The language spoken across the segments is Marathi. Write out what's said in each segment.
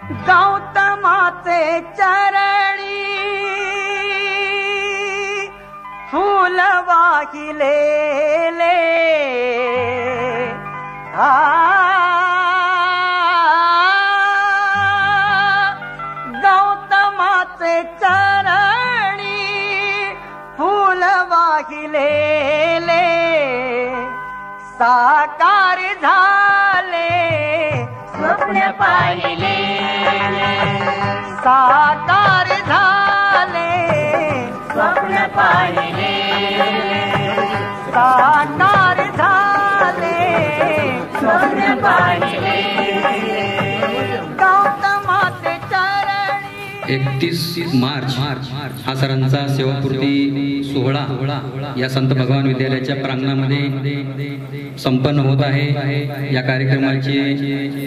गौतमाचे चरणी फूल वाहिलेले गौतमाचे चरणी फूल वाहिलेले साकार झाले स्वप्न पाहिले साकार झाले स्वप्न पाहिले साकार झाले स्वप्न पाहिले गौतमाचे चरणी 31 मार्च हा सरांचा सेवापूर्ती सोहळा या संत भगवान विद्यालयाच्या प्रांगणामध्ये संपन्न होत आहे। या कार्यक्रमाचे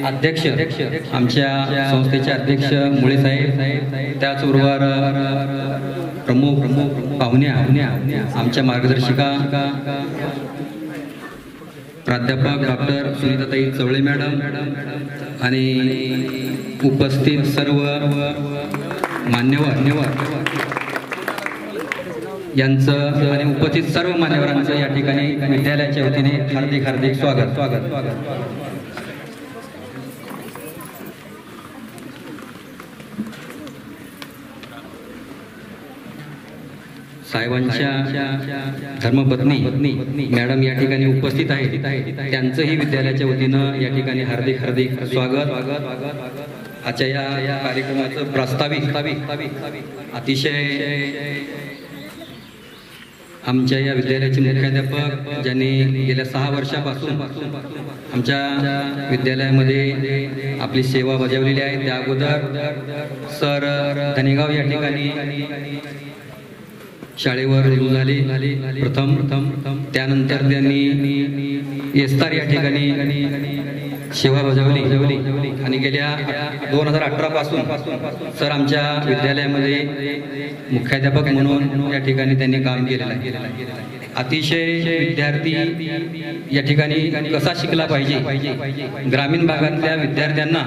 अध्यक्ष आमच्या संस्थेचे अध्यक्ष मुळे साहेब, त्याचबरोबर प्रमुख पाहुण्या आमच्या मार्गदर्शिका प्राध्यापक डॉक्टर सुनीताताई चवळे मॅडम आणि उपस्थित सर्व मान्यवर यांचं आणि उपस्थित सर्व मान्यवरांचं या ठिकाणी विद्यालयाच्या वतीने हार्दिक स्वागत। साहेबांच्या धर्मपत्नी मॅडम या ठिकाणी उपस्थित आहेत, त्यांचंही विद्यालयाच्या वतीनं या ठिकाणी हार्दिक स्वागत। आजच्या या कार्यक्रमाचं प्रास्ताविक अतिशय आमच्या या विद्यालयाचे मुख्याध्यापक ज्यांनी गेल्या 6 वर्षापासून आमच्या विद्यालयामध्ये आपली सेवा बजावलेली आहे, त्या अगोदर सर धनेगाव या ठिकाणी शाळेवर रुजू झाले प्रथम, त्यानंतर त्यांनी येस्तार या ठिकाणी सेवा बजावली आणि गेल्या 2018 पासून सर आमच्या विद्यालयामध्ये मुख्याध्यापक म्हणून या ठिकाणी त्यांनी काम केलेलं आहे। अतिशय विद्यार्थी या ठिकाणी कसा शिकला पाहिजे, ग्रामीण भागातल्या विद्यार्थ्यांना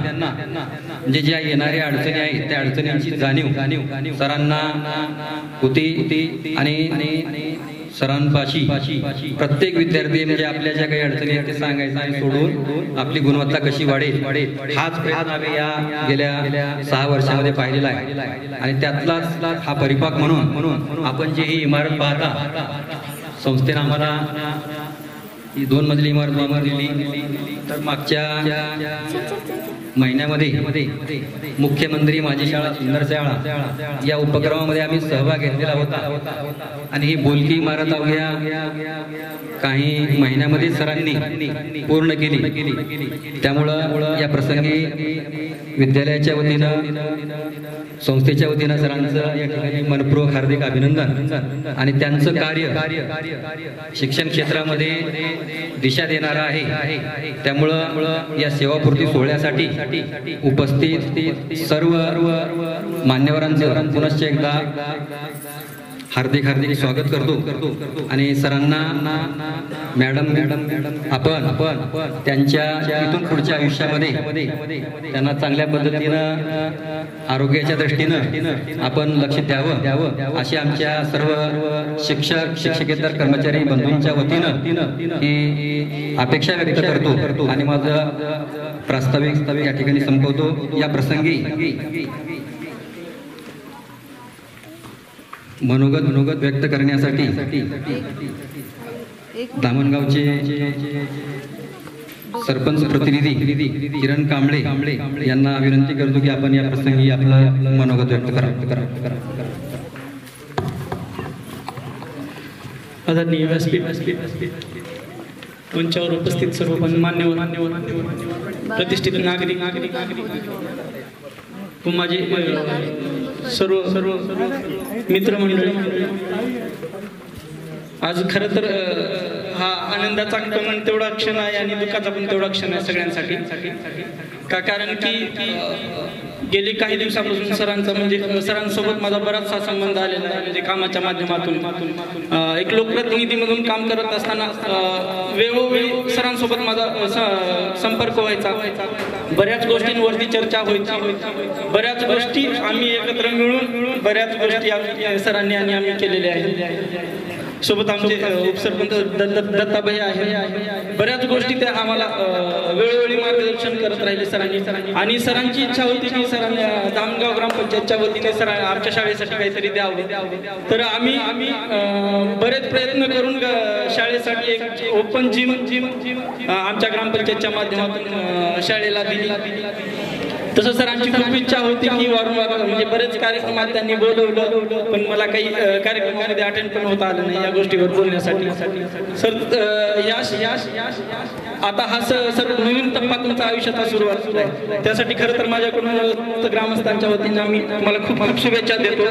म्हणजे ज्या येणाऱ्या अडचणी आहेत त्या अडचणींची जाणीव सरांना होती आणि सरांपाशी प्रत्येक विद्यार्थी म्हणजे आपल्या ज्या काही अडचणी आहेत ते सांगायचं आणि सोडून आपली गुणवत्ता कशी वाढेल हाच प्रयत्न आम्ही या गेल्या 6 वर्षामध्ये पाहिलेला आहे। आणि त्यातलाच हा परिपाक म्हणून आपण जी ही इमारत पाहता, संस्थेनं आम्हाला ही 2 मजली इमारत दिली, तर मागच्या महिन्यामध्ये मुख्यमंत्री माझी शाळा सुंदर शाळा या उपक्रमामध्ये आम्ही सहभाग घेतलेला होता आणि ही बोलकी इमारत अवघ्या काही महिन्यामध्ये सरांनी पूर्ण केली। त्यामुळं या प्रसंगी विद्यालयाच्या वतीनं संस्थेच्या वतीनं सरांचं या ठिकाणी मनपूर्वक हार्दिक अभिनंदन आणि त्यांचं कार्य शिक्षण क्षेत्रामध्ये दिशा देणारं आहे। त्यामुळं या सेवापूर्ती सोहळ्यासाठी उपस्थित सर्व मान्यवरांचं पुनश्च एकदा हार्दिक स्वागत करतो आणि सरांना मॅडम आपण त्यांच्या इथून पुढच्या आयुष्यामध्ये त्यांना चांगल्या पद्धतीनं आरोग्याच्या दृष्टीनं आपण लक्ष द्यावं अशी आमच्या सर्व शिक्षकेतर कर्मचारी बंधूंच्या वतीनं ही अपेक्षा व्यक्त करतो आणि माझं प्रास्ताविक या ठिकाणी संपवतो। या प्रसंगी मनोगत व्यक्त करण्यासाठी दामणगावचे सरपंच प्रतिनिधी किरण कांबळे यांना विनंती करतो की आपण या प्रसंगी आपलं मनोगत व्यक्त करा। आदरणीय व्यासपीठ मंचावर उपस्थित सर्व मान्यवर प्रतिष्ठित नागरिक माझे सर्व मित्रमंडळी, आज खरं तर हा आनंदाचा पण तेवढा क्षण आहे आणि दुःखाचा पण तेवढा क्षण आहे सगळ्यांसाठी। कारण की गेली काही दिवसापासून सरांचा म्हणजे सरांसोबत माझा बराचसा संबंध आलेला आहे, म्हणजे कामाच्या माध्यमातून एक लोकप्रतिनिधी म्हणून काम करत असताना वेळोवेळी सरांसोबत माझा संपर्क व्हायचा, बऱ्याच गोष्टींवरती चर्चा व्हायची, बऱ्याच गोष्टी आम्ही एकत्र मिळून बऱ्याच गोष्टी सरांनी आणि आम्ही केलेल्या आहेत. सोबत आमचे उपसरपंच दत्ताभाई आहे, बऱ्याच गोष्टी त्या आम्हाला वेळोवेळी मार्गदर्शन करत राहिले सरांनी. आणि सरांची इच्छा होती की सरांनी धामगाव ग्रामपंचायतच्या वतीने सर आमच्या शाळेसाठी काहीतरी द्यावं, तर आम्ही बरेच प्रयत्न करून शाळेसाठी एक ओपन जिम आमच्या ग्रामपंचायतच्या माध्यमातून शाळेला दिली. तसं सरांची खूप इच्छा होती की वारंवार म्हणजे बरेच कार्यक्रमात त्यांनी बोलवलं, पण मला काही कार्यक्रमामध्ये अटेंड पण होता आलं नाही या गोष्टीवर बोलण्यासाठी. सर आता हा सर नवीन टप्पा तुमच्या आयुष्याचा सुरुवात आहे, त्यासाठी खरं तर माझ्याकडून ग्रामस्थांच्या वतीने आम्ही तुम्हाला खूप खूप शुभेच्छा देतो.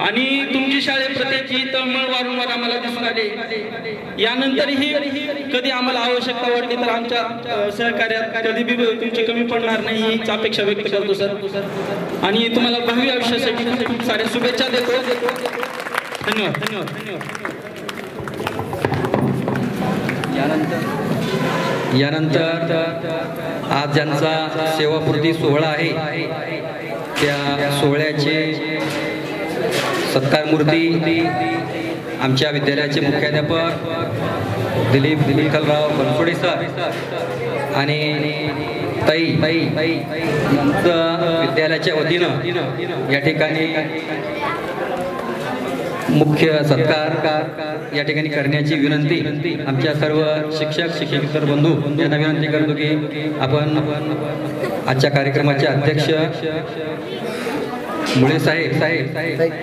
आणि तुमची शाळेप्रत्येची तळमळ वारंवार आम्हाला दिसून आली. यानंतरही कधी आम्हाला आवश्यकता वाटली तर आमच्या सहकार्यात कधी बी तुमची कमी पडणार नाही हीच अपेक्षा व्यक्त करतो सर. आणि तुम्हाला भावी आयुष्यासाठी खूप खूप साऱ्या शुभेच्छा देतो. धन्यवाद धन्यवाद धन्यवाद. यानंतर आज ज्यांचा सेवापूर्ती सोहळा आहे त्या सोहळ्याचे सत्कार मूर्ती आमच्या विद्यालयाचे मुख्याध्यापक दिलीप विठ्ठलराव बनसोडे सर आणि ताई यांचं विद्यालयाच्या वतीनं या ठिकाणी मुख्य सत्कार या ठिकाणी करण्याची विनंती आमच्या सर्व शिक्षक शिक्षकेतर बंधू यांना विनंती करतो की आपण आजच्या कार्यक्रमाचे अध्यक्ष मुळे साहेब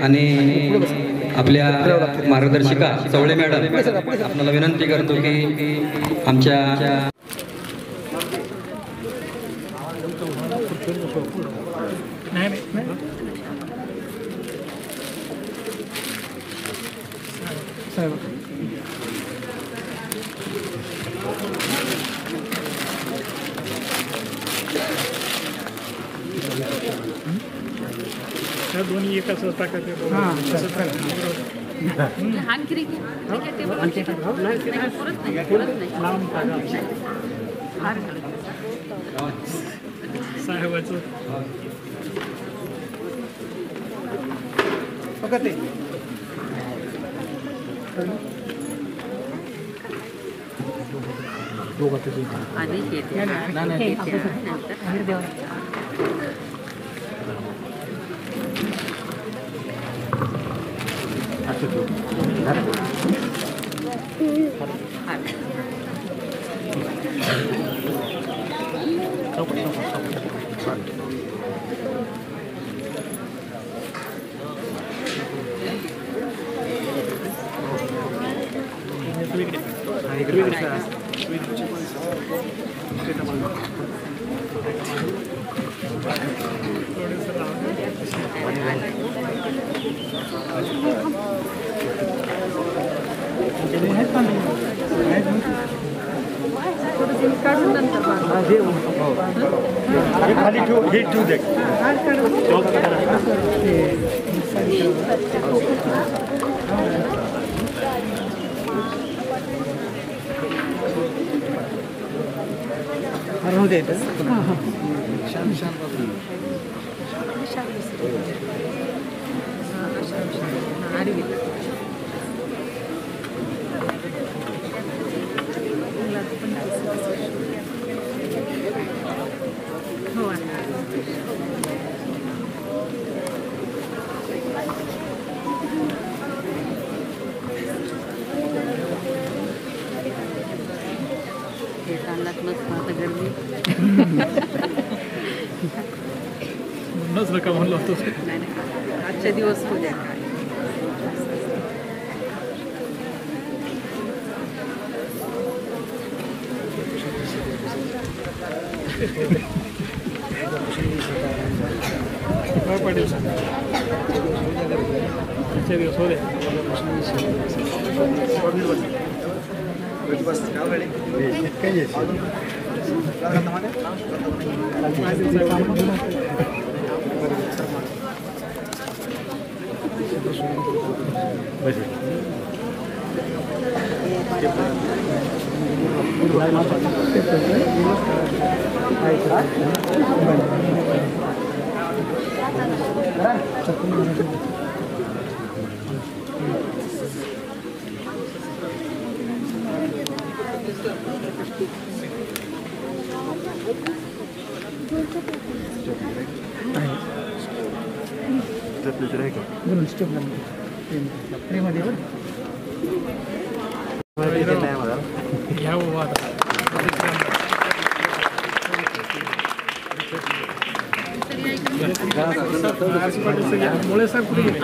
आणि आपल्या मार्गदर्शिका चवळे मॅडम आपल्याला विनंती करतो की आमच्या दोन्ही एकाच टाकायचं. साहेबाचं खाली ठेवू दे. नका म्हणलं होतं. आजच्या दिवस हो द्या काय पाटील आजच्या दिवस हो द्या. मुळे साहेब कुठे गेले?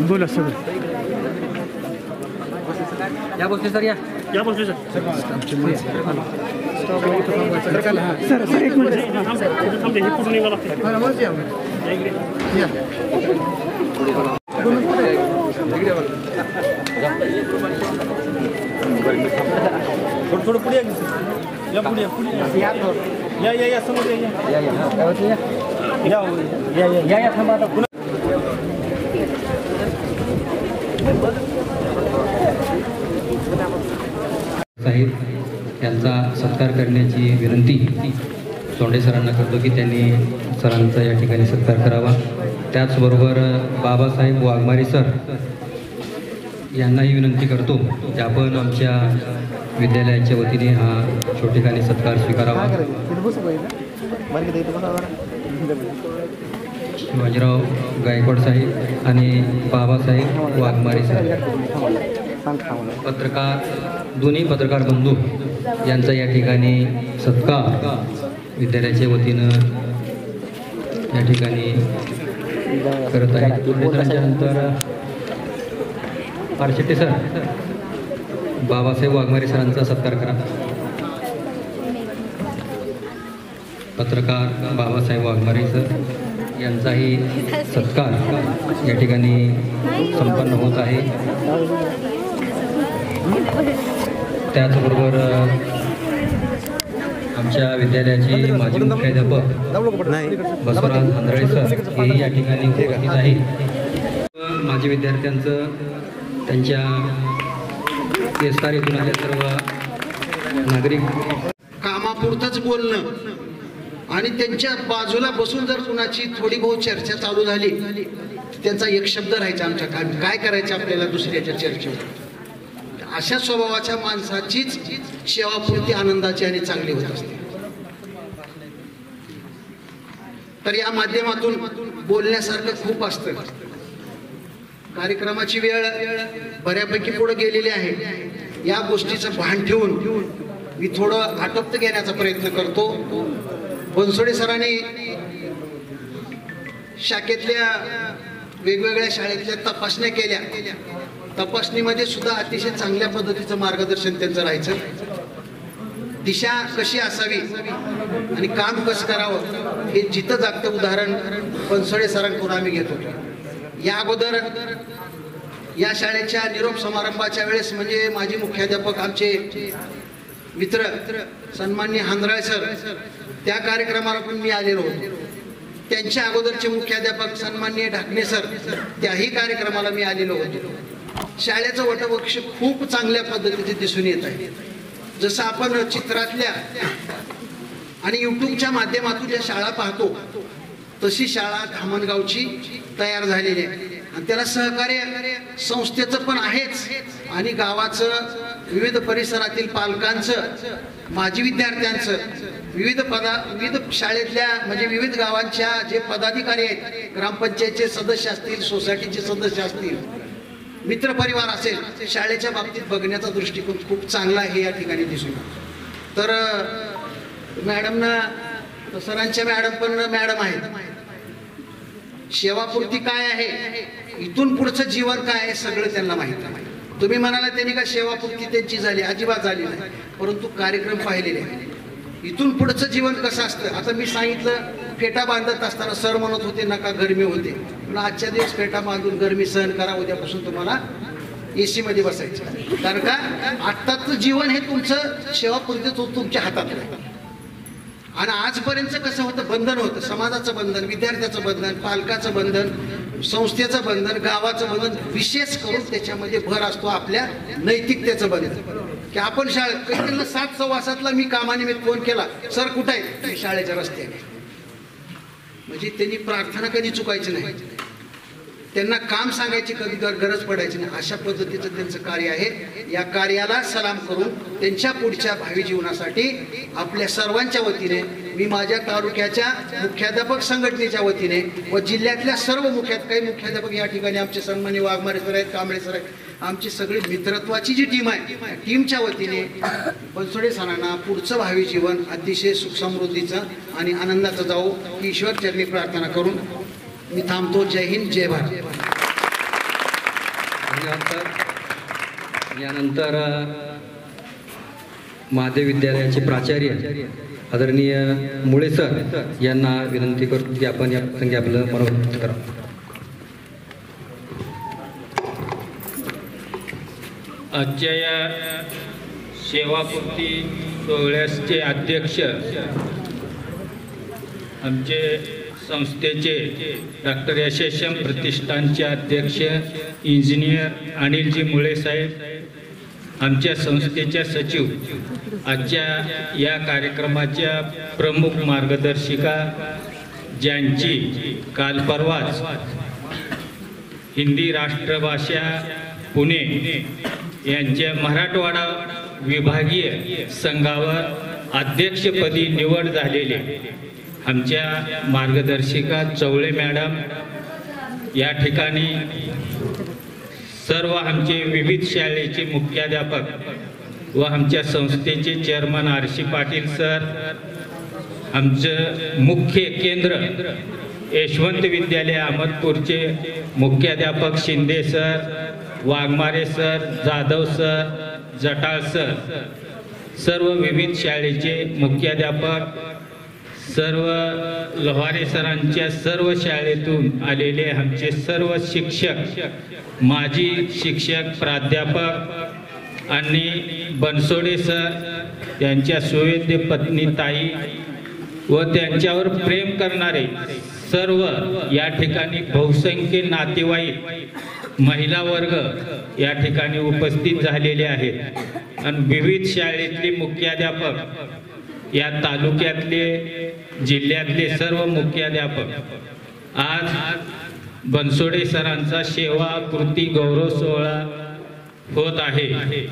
बोला सर. या बसले सर, या बसले सर. सर सर एक मिनिट. हे कुठून निघाला? थोडं पुढे या, पुढे या समोर या थांबा आता. साहेब यांचा सत्कार करण्याची विनंती सोंडे सरांना करतो की त्यांनी सरांचा या ठिकाणी सत्कार करावा. त्याचबरोबर बाबासाहेब वाघमारे सर यांनाही विनंती करतो की आपण आमच्या विद्यालयाच्या वतीने हा छोटेखानी सत्कार स्वीकारावा. शिवाजीराव गायकवाड साहेब आणि बाबासाहेब वाघमारे सर दोन्ही पत्रकार बंधू यांचा या ठिकाणी सत्कार विद्यालयाच्या वतीनं या ठिकाणी करत आहेत. नंतर पारशेट्टे सर, बाबासाहेब वाघमारे सरांचा सत्कार करा. पत्रकार बाबासाहेब वाघमारे सर यांचाही सत्कार या ठिकाणी संपन्न होत आहे. त्याचबरोबर आमच्या विद्यालयाचे माजी मुख्याध्यापक बसवराज आंधळे सर हेही या ठिकाणी उपस्थित आहेत. माजी विद्यार्थ्यांचं त्यांच्या केसकार येथून आल्या सर्व नागरिक कामापुरतंच बोलणं आणि त्यांच्या बाजूला बसून जर कुणाची थोडी बहुत चर्चा चालू झाली त्यांचा एक शब्द राहायचा आमच्या काय करायचं आपल्याला दुसऱ्याच्या चर्चेवर. अशा स्वभावाच्या माणसाचीच सेवापूर्ती आनंदाची आणि चांगली होत असते. तर या माध्यमातून बोलण्यासारखं खूप असतं. कार्यक्रमाची वेळ बऱ्यापैकी पुढे गेलेली आहे. या गोष्टीचं भान ठेवून मी थोडं आटोपत घेण्याचा प्रयत्न करतो. बनसोडे सरांनी शाखेतल्या वेगवेगळ्या शाळेतल्या तपासण्या केल्या. तपासणीमध्ये सुद्धा अतिशय चांगल्या पद्धतीचं मार्गदर्शन त्यांचं राहायचं. दिशा कशी असावी आणि काम कसं करावं हे जिथं जागतं उदाहरण बनसोडे सरांकडून आम्ही घेत होतो. या अगोदर या शाळेच्या निरोप समारंभाच्या वेळेस म्हणजे माजी मुख्याध्यापक आमचे मित्र सन्माननीय हांद्राळे सर त्या कार्यक्रमाला पण मी आलेलो होतो. त्यांच्या अगोदरचे मुख्याध्यापक सन्माननीय ढाकणे सर त्याही कार्यक्रमाला मी आलेलो होतो. शाळेचं वटवृक्ष खूप चांगल्या पद्धतीने दिसून येत आहे. जसं आपण चित्रातल्या आणि युट्यूबच्या माध्यमातून ज्या शाळा पाहतो तशी शाळा धामणगावची तयार झालेली आहे. आणि त्याला सहकार्य संस्थेचं पण आहेच आणि गावाचं विविध परिसरातील पालकांचं माजी विद्यार्थ्यांचं विविध शाळेतल्या म्हणजे विविध गावांच्या जे पदाधिकारी आहेत ग्रामपंचायतचे सदस्य असतील सोसायटीचे सदस्य असतील मित्रपरिवार असेल शाळेच्या बाबतीत बघण्याचा दृष्टिकोन खूप चांगला आहे या ठिकाणी दिसून. तर मॅडमना सरांच्या मॅडम पण मॅडम आहेत. सेवापूर्ती काय आहे इथून पुढचं जीवन काय आहे सगळं त्यांना माहित आहे. तुम्ही म्हणाला त्यांनी का सेवापूर्ती त्यांची झाली अजिबात झाली नाही. परंतु कार्यक्रम पाहिलेले इथून पुढचं जीवन कसं असतं. आता मी सांगितलं फेटा बांधत असताना सर म्हणत होते नका गरमी होते, पण आजच्या दिवस फेटा बांधून गरमी सहन करा, उद्यापासून तुम्हाला AC मध्ये बसायचं. कारण का आत्ताचं जीवन हे तुमचं सेवापूर्तीच तुमच्या हातात आहे. आणि आजपर्यंत कसं होतं, बंधन होतं, समाजाचं बंधन, विद्यार्थ्याचं बंधन, पालकाचं बंधन, संस्थेचं बंधन, गावाचं बंधन. विशेष करून त्याच्यामध्ये भर असतो आपल्या नैतिकतेचं बंधन, की आपण शाळेत 7:15 मी कामानिमित्त फोन केला, सर कुठं आहे, मी शाळेच्या रस्त्याने. म्हणजे त्यांनी प्रार्थना कधी चुकायची नाही, त्यांना काम सांगायची कधी गरज पडायची नाही. अशा पद्धतीचं त्यांचं कार्य आहे. या कार्याला सलाम करून त्यांच्या पुढच्या भावी जीवनासाठी आपल्या सर्वांच्या वतीने मी माझ्या तालुक्याच्या मुख्याध्यापक संघटनेच्या वतीने व जिल्ह्यातल्या सर्व काही मुख्याध्यापक या ठिकाणी आमचे सन्माननीय वाघमारे सर आहेत, कांबळे सर आहेत, आमची सगळी मित्रत्वाची जी टीम आहे त्या टीमच्या वतीने बनसोडे सरांना पुढचं भावी जीवन अतिशय सुख समृद्धीचं आणि आनंदाचं जावो ही ईश्वर चरणी प्रार्थना करून मी थांबतो. जय हिंद, जय भारत. यानंतर महादेव विद्यालयाचे प्राचार्य आदरणीय मुळे सर यांना विनंती करतो की आपण या प्रसंगी आपलं मनोगत करा. आजच्या या सेवापूर्ती सोहळ्याचे अध्यक्ष आमचे संस्थेचे डॉक्टर यशस्वी प्रतिष्ठानचे अध्यक्ष इंजिनियर अनिलजी मुळे साहेब, आमच्या संस्थेच्या सचिव, आजच्या या कार्यक्रमाच्या प्रमुख मार्गदर्शिका ज्यांची काल परवाच हिंदी राष्ट्रभाषा पुणे यांच्या मराठवाडा विभागीय संघावर अध्यक्षपदी निवड झालेली आमच्या मार्गदर्शिका चवळे मॅडम, या ठिकाणी सर्व आमचे विविध शाळेचे मुख्याध्यापक व आमच्या संस्थेचे चेअरमन RC पाटील सर, आमचं मुख्य केंद्र यशवंत विद्यालय अहमदपूरचे मुख्याध्यापक Shinde sir, Waghmare sir, Jadhav sir, Jatal sir, सर्व विविध शाळेचे मुख्याध्यापक, सर्व लोहारे सरांच्या सर्व शाळेतून आलेले आमचे सर्व शिक्षक, माजी शिक्षक, प्राध्यापक आणि बनसोडे सर, त्यांच्या सुवेद्य पत्नी ताई व त्यांच्यावर प्रेम करणारे सर्व या ठिकाणी बहुसंख्य नातेवाईक, महिला वर्ग या ठिकाणी उपस्थित झालेले आहेत आणि विविध शाळेतले मुख्याध्यापक, या तालुक्यातले जिल्ह्यातले सर्व मुख्याध्यापक आज बनसोडे सरांचा सेवापूर्ती गौरव सोहळा होत आहे.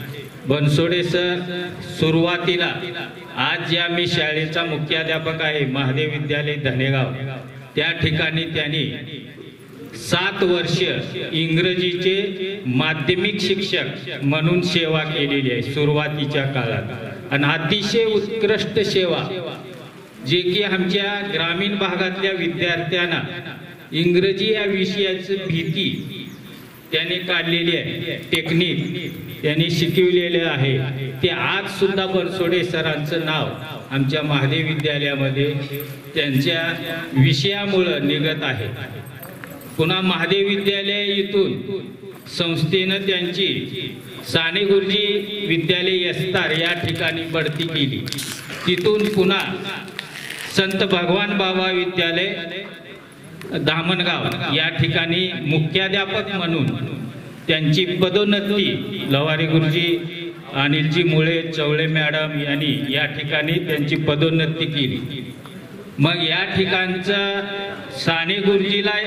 बनसोडे सर सुरुवातीला आज ज्या मी शाळेचा मुख्याध्यापक आहे महादेव विद्यालय धनेगाव, त्या ठिकाणी त्यांनी 7 वर्ष इंग्रजीचे माध्यमिक शिक्षक म्हणून सेवा केलेली आहे सुरुवातीच्या काळात. आणि अतिशय उत्कृष्ट सेवा जे की आमच्या ग्रामीण भागातल्या विद्यार्थ्यांना इंग्रजी या विषयाची भीती त्यांनी काढलेली आहे, टेक्निक त्यांनी शिकवलेले आहे. ते आज सुद्धा बनसोडे सरांचं नाव आमच्या महादेव विद्यालयामध्ये त्यांच्या विषयामुळे निघत आहे. पुन्हा महादेव विद्यालय इथून संस्थेनं त्यांची साने गुरुजी विद्यालय यस्तार या ठिकाणी बढती केली. तिथून पुन्हा संत भगवान बाबा विद्यालय धामणगाव या ठिकाणी मुख्याध्यापक म्हणून त्यांची पदोन्नती लवारी गुरुजी, अनिलजी मुळे, चवळे मॅडम यांनी या ठिकाणी त्यांची पदोन्नती केली. मग या ठिकाणचा साने गुरुजीला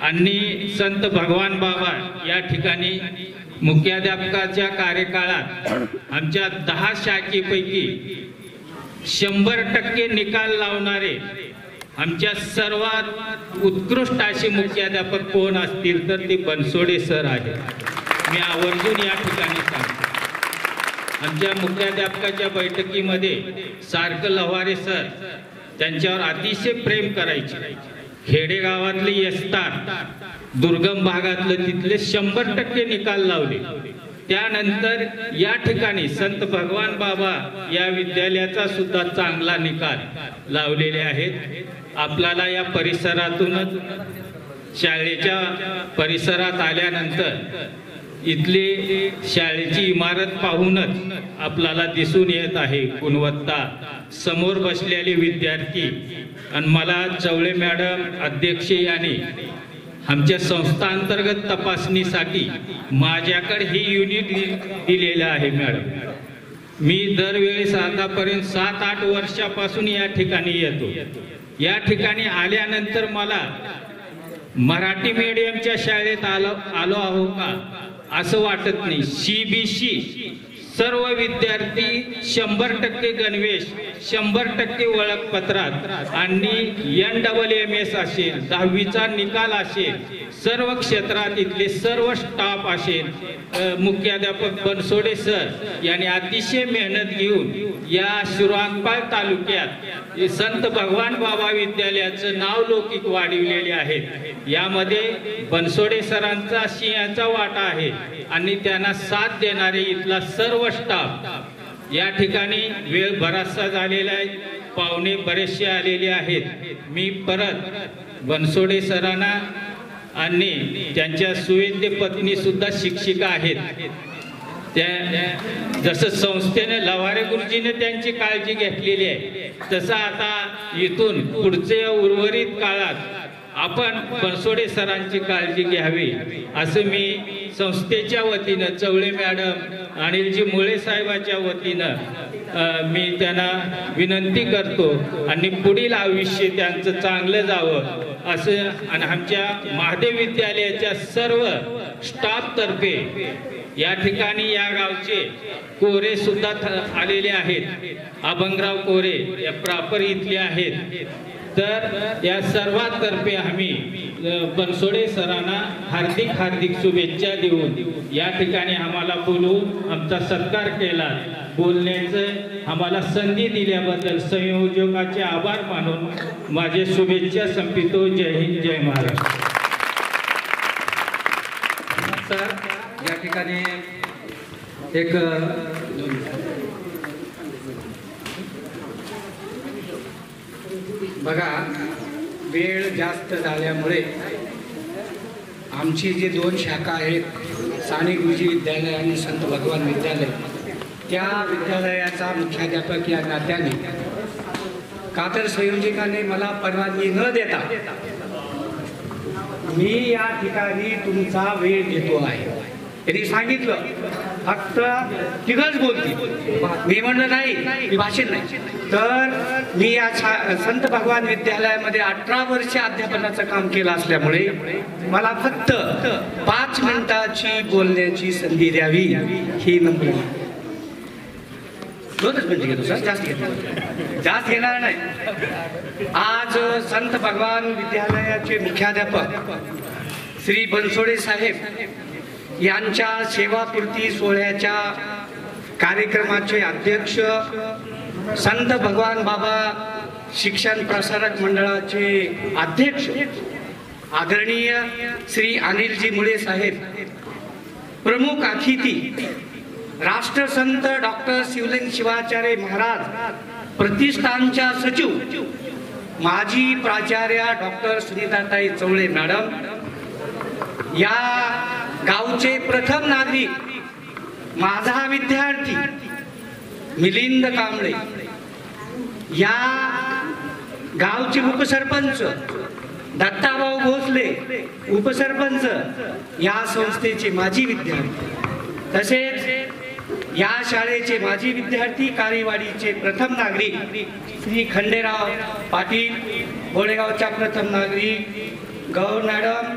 आणि संत भगवान बाबा या ठिकाणी मुख्याध्यापकाच्या कार्यकाळात आमच्या 10 शाखेपैकी 100% निकाल लावणारे आमच्या सर्वात उत्कृष्ट असे मुख्याध्यापक कोण असतील तर ते बनसोडे सर आहेत. मी आवर्जून या ठिकाणी सांगतो. आमच्या मुख्याध्यापकाच्या बैठकीमध्ये सारखं लवारे सर त्यांच्यावर अतिशय प्रेम करायचे. खेडेगावातले यस्तार, दुर्गम भागातले तिथले 100% निकाल लावले. त्यानंतर या ठिकाणी संत भगवान बाबा या विद्यालयाचा सुद्धा चांगला निकाल लावलेले आहेत. आपल्याला या परिसरातूनच शाळेच्या परिसरात आल्यानंतर इथली शाळेची इमारत पाहूनच आपल्याला दिसून येत आहे गुणवत्ता. समोर बसलेले विद्यार्थी आणि मला चवळे मॅडम अध्यक्ष यांनी आमच्या संस्थांतर्गत तपासणीसाठी माझ्याकडे ही युनिट दिलेलं आहे. मॅडम, मी दरवेळेस आतापर्यंत 7-8 वर्षापासून या ठिकाणी येतो. या ठिकाणी आल्यानंतर मला मराठी मीडियमच्या शाळेत आलो आहो का असं वाटत नाही. CBC सर्व विद्यार्थी 100% गणवेश, 100% ओळखपत्रात आणि NMMS असेल, 10वीचा निकाल असेल, सर्व क्षेत्रात इथले सर्व स्टाफ असेल, मुख्याध्यापक बनसोडे सर यांनी अतिशय मेहनत घेऊन या शिराळपाल तालुक्यात संत भगवान बाबा विद्यालयाचं नाव लौकिक वाढविलेले आहे. यामध्ये बनसोडे सरांचा सिंहाचा वाटा आहे आणि त्यांना साथ देणारे इथला सर्व स्टाफ. या ठिकाणी वेळ बराचसा झालेला आहे, पाहुणे बरेचसे आलेले आहेत. मी परत बनसोडे सरांना आणि त्यांच्या सुवेद्य पत्नी सुद्धा शिक्षिका आहेत, त्या जसं संस्थेने लवारे गुरुजीने त्यांची काळजी घेतलेली आहे तसं आता इथून पुढच्या उर्वरित काळात आपण बनसोडे सरांची काळजी घ्यावी असं मी संस्थेच्या वतीनं, चवळे मॅडम, अनिलजी मुळे साहेबांच्या वतीनं मी त्यांना विनंती करतो आणि पुढील आयुष्य त्यांचं चांगलं जावं असं. आणि आमच्या महादेव विद्यालयाच्या सर्व स्टाफ तर्फे या ठिकाणी या गावचे कोरे सुद्धा आलेले आहेत. अभंगराव कोरे या प्रॉपर इथले आहेत. तर या सर्वांतर्फे आम्ही बनसोडे सरांना हार्दिक शुभेच्छा देऊन या ठिकाणी आम्हाला बोलवून आमचा सत्कार केला. बोलण्याचं आम्हाला संधी दिल्याबद्दल संयोजकाचे आभार मानून माझे शुभेच्छा संपितो. जय हिंद, जय महाराष्ट्र. सर, या ठिकाणी एक बघा, वेळ जास्त झाल्यामुळे आमची जे 2 शाखा आहेत, साने गुरुजी विद्यालय आणि संत भगवान विद्यालय, त्या विद्यालयाचा मुख्याध्यापक या नात्याने का तर संयोजकाने मला परवानगी न देता मी या ठिकाणी तुमचा वेळ घेतो आहे. त्यांनी सांगितलं फक्त तिघच बोलतील. मी म्हणलं नाही, मी भाषण नाही. तर मी या संत भगवान विद्यालयामध्ये 18 वर्ष अध्यापनाचं काम केलं असल्यामुळे मला फक्त 5 मिनिटाची बोलण्याची संधी द्यावी ही नम्र. 2च मिनिटं घेतो सर, जास्त घेणार नाही. आज संत भगवान विद्यालयाचे मुख्याध्यापक श्री बनसोडे साहेब यांच्या सेवापूर्ती सोहळ्याच्या कार्यक्रमाचे अध्यक्ष, संत भगवान बाबा शिक्षण प्रसारक मंडळाचे अध्यक्ष आदरणीय श्री अनिलजी मुळे साहेब, प्रमुख अतिथी राष्ट्रसंत डॉक्टर शिवलिंग शिवाचार्य महाराज प्रतिष्ठानच्या सचिव माजी प्राचार्य डॉक्टर सुनीताताई चवळे मॅडम, या गावचे प्रथम नागरिक, माझा विद्यार्थी मिलिंद कांबळे, या गावचे उपसरपंच दत्ताभाऊ भोसले, उपसरपंच, या संस्थेचे माजी विद्यार्थी, तसेच या शाळेचे माजी विद्यार्थी, कारेवाडीचे प्रथम नागरिक श्री खंडेराव पाटील, बोळेगावच्या प्रथम नागरिक गौर मॅडम,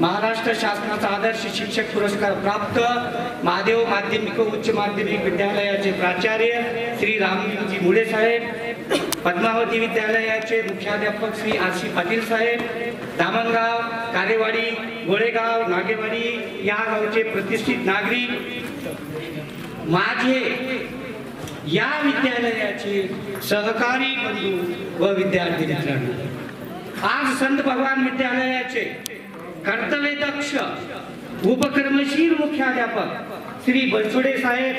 महाराष्ट्र शासनाचा आदर्श शिक्षक पुरस्कार प्राप्त महादेव माध्यमिक उच्च माध्यमिक विद्यालयाचे प्राचार्य श्री रामजी मुळे साहेब, पद्मावती विद्यालयाचे मुख्याध्यापक श्री आर.सी. पाटील साहेब, धामणगाव, कारेवाडी, गोळेगाव, नागेवाडी या गावचे प्रतिष्ठित नागरिक, माझे या विद्यालयाचे सहकारी बंधू व विद्यार्थी मित्रांनो, आज संत भगवान विद्यालयाचे कर्तव्यदक्ष उपक्रमशील मुख्याध्यापक श्री बनसोडे साहेब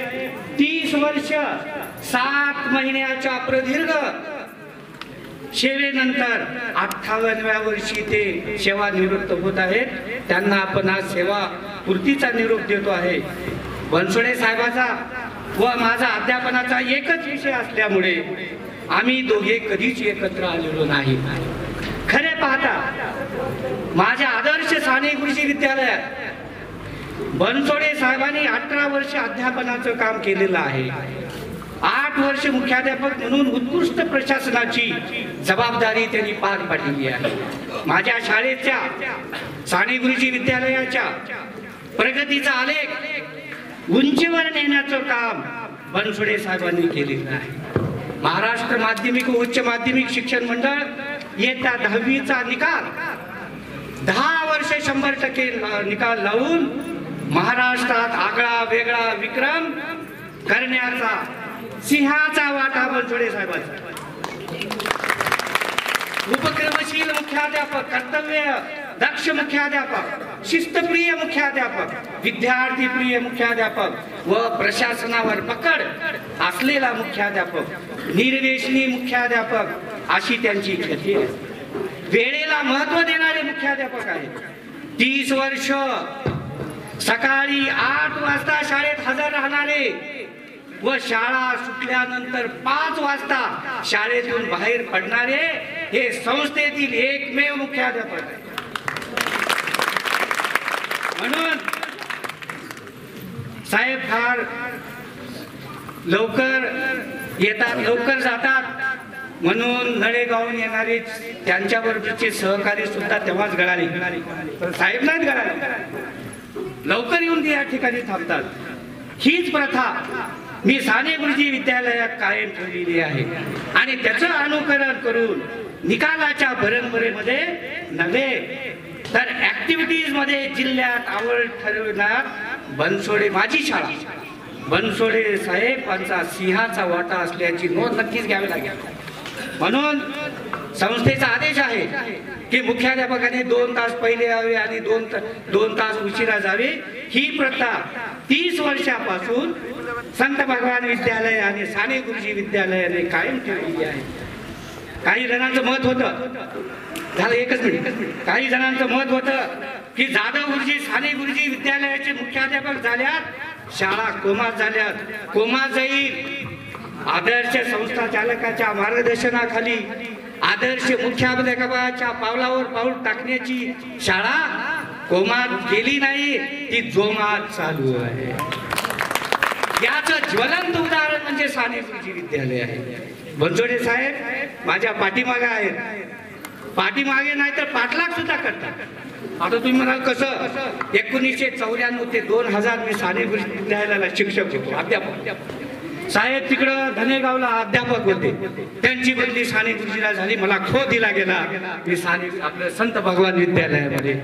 30 वर्ष 7 महिन्याच्या प्रदीर्घ सेवेनंतर 58व्या वर्षी ते सेवानिवृत्त होत आहेत. त्यांना आपण आज सेवा पूर्तीचा निरोप देतो आहे. बनसोडे साहेबाचा व माझा अध्यापनाचा एकच विषय असल्यामुळे आम्ही दोघे कधीच एकत्र आलेलो नाही. खरे पाहता माझ्या आदर्श साने गुरुजी विद्यालयात बनसोडे साहेबांनी 18 वर्ष अध्यापनाचं काम केलेलं आहे. 8 वर्ष मुख्याध्यापक म्हणून उत्कृष्ट प्रशासनाची जबाबदारी त्यांनी पार पाडलेली आहे. माझ्या शाळेच्या साने गुरुजी विद्यालयाच्या प्रगतीचा आलेख उंचीवर नेण्याचं काम बनसोडे साहेबांनी केलेलं आहे. महाराष्ट्र माध्यमिक व उच्च माध्यमिक शिक्षण मंडळ येत्या 10वीचा निकाल 10 वर्ष 100% निकाल लावून महाराष्ट्रात आगळा वेगळा विक्रम करण्याचा सिंहाचा वाटा बनसोडे साहेबांचा. उपक्रमशील मुख्याध्यापक, कर्तव्य दक्ष मुख्याध्यापक, शिस्तप्रिय मुख्याध्यापक, विद्यार्थीप्रिय मुख्याध्यापक व प्रशासनावर पकड असलेला मुख्याध्यापक, निर्वेशनी मुख्याध्यापक अशी त्यांची ख्याती आहे. वेळेला महत्व देणारे मुख्याध्यापक आहेत. 30 वर्ष सकाळी 8 वाजता शाळेत हजर राहणारे व शाळा सुटल्यानंतर 5 वाजता शाळेतून बाहेर पडणारे हे संस्थेतील एकमेव मुख्याध्यापक आहे. म्हणून साहेब फार लवकर येतात, लवकर जातात. म्हणून नळेगावून येणारे त्यांच्याबरोबरचे सहकारी सुद्धा तेव्हाच गळाले. साहेब नाहीत गळाले, लवकर येऊन ते या ठिकाणी थांबतात. हीच प्रथा मी साने गुरुजी विद्यालयात कायम ठेवलेली आहे आणि त्याचं अनुकरण करून निकालाच्या परंपरेमध्ये नव्हे तर ऍक्टिव्हिटीज मध्ये जिल्ह्यात आवड ठरवणार बनसोडे माझी शाळा बनसोडे साहेबांचा सिंहाचा वाटा असल्याची नोंद नक्कीच घ्यावी लागेल. म्हणून संस्थेचा आदेश आहे की मुख्याध्यापकाने 2 तास पहिले यावे आणि 2 तास उशिरा जावे. ही प्रथा 30 वर्षापासून संत भगवान विद्यालय आणि साने गुरुजी विद्यालयाने कायम ठेवलेली आहे. काही जणांचं मत होतं, झालं एकच मिनिट, काही जणांचं मत होतं की जाधव गुरुजी साने गुरुजी विद्यालयाचे मुख्याध्यापक झाल्यात शाळा कोमात झाल्यात. कोमात जाईल. आदर्श संस्था चालकाच्या मार्गदर्शनाखाली आदर्श मुख्याध्यापकाच्या पावलावर पाऊल टाकण्याची शाळा कोमात गेली नाही, ती जोमात चालू आहे. याचं ज्वलंत उदाहरण म्हणजे साने गुरुजी विद्यालय आहे. बनसोडे साहेब माझ्या पाठीमागे आहेत. पाठीमागे नाही तर पाठलाग सुद्धा करतात. आता तुम्ही म्हणाल कसं? 1994 ते 2000 मी साने गुरुजी विद्यालयाला शिक्षक होतो, अध्यापक. साहेब तिकडं धनेगावला अध्यापक होते, त्यांची बदली साने गुरुजीला झाली. मला खो दिला गेला. मी साने आपलं संत भगवान विद्यालयामध्ये